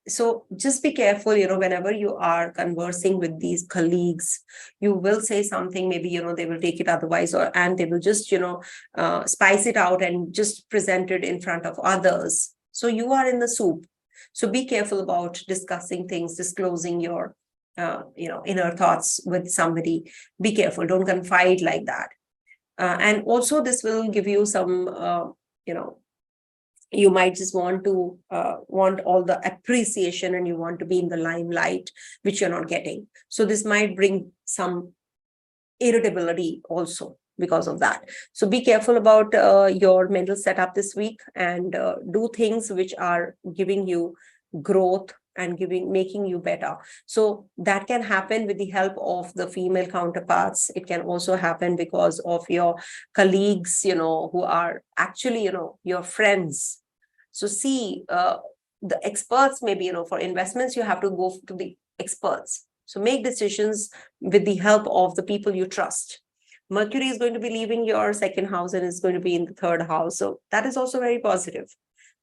So just be careful, whenever you are conversing with these colleagues, you will say something, maybe, they will take it otherwise, and they will just, spice it out and just present it in front of others. So you are in the soup. So be careful about discussing things, disclosing your, inner thoughts with somebody. Be careful. Don't confide like that. And also this will give you some, you might just want to want all the appreciation and you want to be in the limelight, which you're not getting. So this might bring some irritability also because of that. So be careful about your mental setup this week and do things which are giving you growth and making you better. So that can happen with the help of the female counterparts. It can also happen because of your colleagues, who are actually, your friends. So see, the experts, maybe, for investments, you have to go to the experts. So make decisions with the help of the people you trust. Mercury is going to be leaving your 2nd house and is going to be in the 3rd house. So that is also very positive.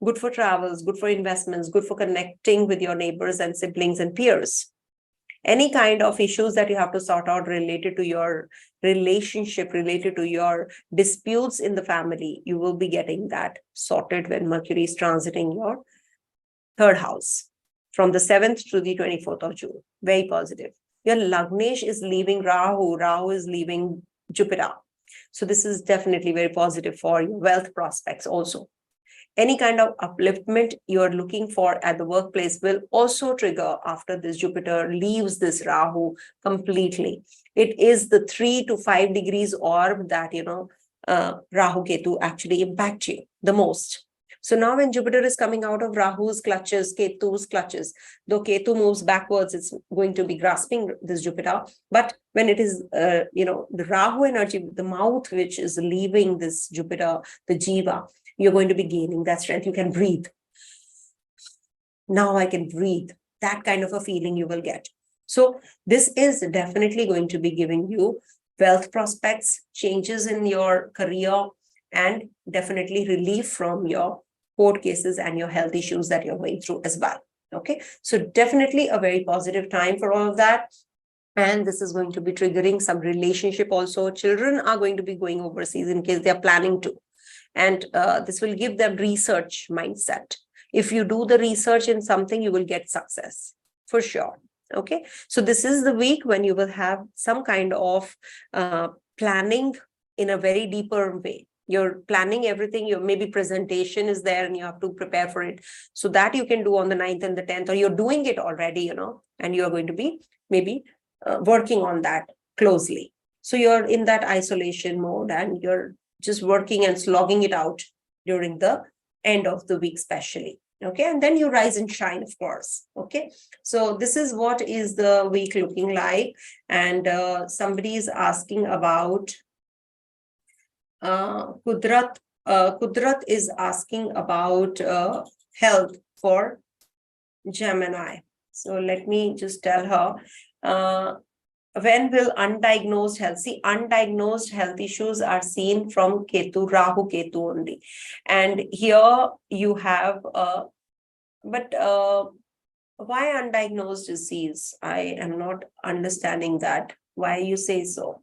Good for travels, good for investments, good for connecting with your neighbors and siblings and peers. Any kind of issues that you have to sort out related to your relationship, related to your disputes in the family, you will be getting that sorted when Mercury is transiting your 3rd house from the 7th to the 24th of June. Very positive. Your Lagnesh is leaving Rahu. Rahu is leaving Jupiter. So this is definitely very positive for your wealth prospects also. Any kind of upliftment you're looking for at the workplace will also trigger after this Jupiter leaves this Rahu completely. It is the 3 to 5 degrees orb that, Rahu Ketu actually impact you the most. So now when Jupiter is coming out of Rahu's clutches, Ketu's clutches, though Ketu moves backwards, it's going to be grasping this Jupiter. But when it is, the Rahu energy, the mouth, which is leaving this Jupiter, the Jiva, you're going to be gaining that strength. You can breathe. Now I can breathe. That kind of a feeling you will get. So this is definitely going to be giving you wealth prospects, changes in your career, and definitely relief from your court cases and your health issues that you're going through as well. Okay. So definitely a very positive time for all of that. And this is going to be triggering some relationship also. Children are going to be going overseas in case they're planning to. And this will give them research mindset. If you do the research in something, you will get success for sure. Okay. So this is the week when you will have some kind of planning in a very deeper way. You're planning everything. Your maybe presentation is there and you have to prepare for it. So that you can do on the 9th and the 10th, or you're doing it already, and you're going to be maybe working on that closely. So you're in that isolation mode and you're just working and slogging it out during the end of the week, especially. Okay. And then you rise and shine, of course. Okay. So this is what is the week looking like. And somebody is asking about Kudrat. Kudrat is asking about health for Gemini. So let me just tell her. When will undiagnosed health? See, undiagnosed health issues are seen from Ketu, Rahu, Ketu only. And here you have, but why undiagnosed disease? I am not understanding that. Why you say so?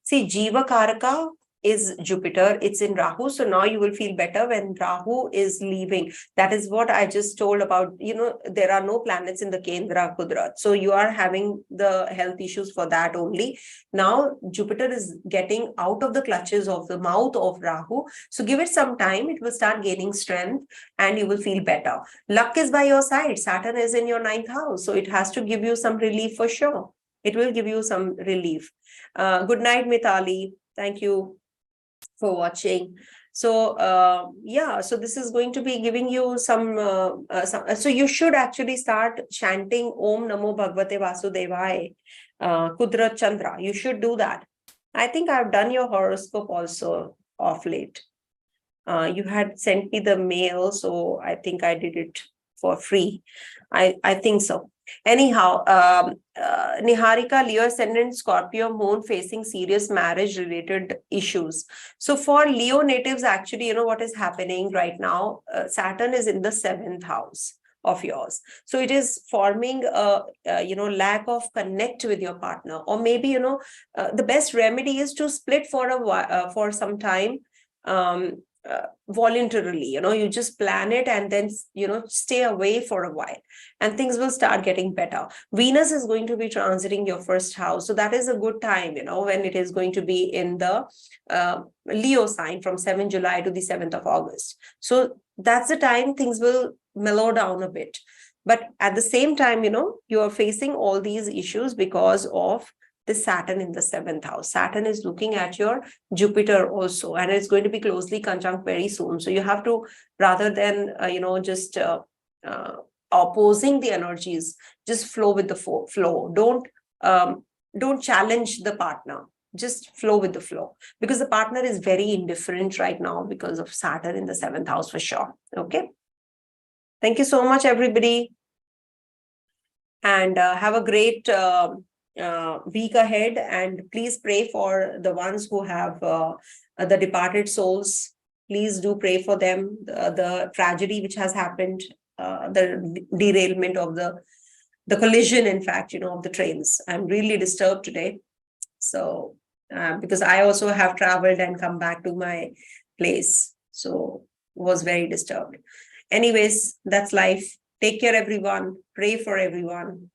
See, Jiva Karaka is Jupiter, it's in Rahu. So now you will feel better when Rahu is leaving. That is what I just told about, there are no planets in the Kendra Kudrat. So you are having the health issues for that only. Now Jupiter is getting out of the clutches of the mouth of Rahu. So give it some time, it will start gaining strength and you will feel better. Luck is by your side. Saturn is in your 9th house. So it has to give you some relief for sure. It will give you some relief. Good night, Mitali. Thank you for watching. So so this is going to be giving you some so you should actually start chanting Om Namo Bhagavate Vasudevaya, Kudrat Chandra. You should do that. I think I've done your horoscope also of late. You had sent me the mail, so I think I did it for free. I think so. Anyhow, Niharika, Leo Ascendant, Scorpio, Moon facing serious marriage related issues. So for Leo natives, actually, what is happening right now? Saturn is in the 7th house of yours. So it is forming a, lack of connect with your partner, or maybe, the best remedy is to split for a while, for some time. Voluntarily, you just plan it and then, stay away for a while and things will start getting better. Venus is going to be transiting your 1st house. So that is a good time, when it is going to be in the Leo sign from 7th July to the 7th of August. So that's the time things will mellow down a bit. But at the same time, you are facing all these issues because of the Saturn in the 7th house. Saturn is looking at your Jupiter also, and it's going to be closely conjunct very soon. So you have to, rather than, just opposing the energies, just flow with the flow. Don't challenge the partner. Just flow with the flow, because the partner is very indifferent right now because of Saturn in the 7th house for sure. Okay. Thank you so much, everybody. And have a great week ahead, and please pray for the ones who have the departed souls. Please do pray for them. The tragedy which has happened, the derailment of the collision, in fact, of the trains. I'm really disturbed today. So because I also have traveled and come back to my place, so was very disturbed. Anyways, that's life. Take care, everyone. Pray for everyone.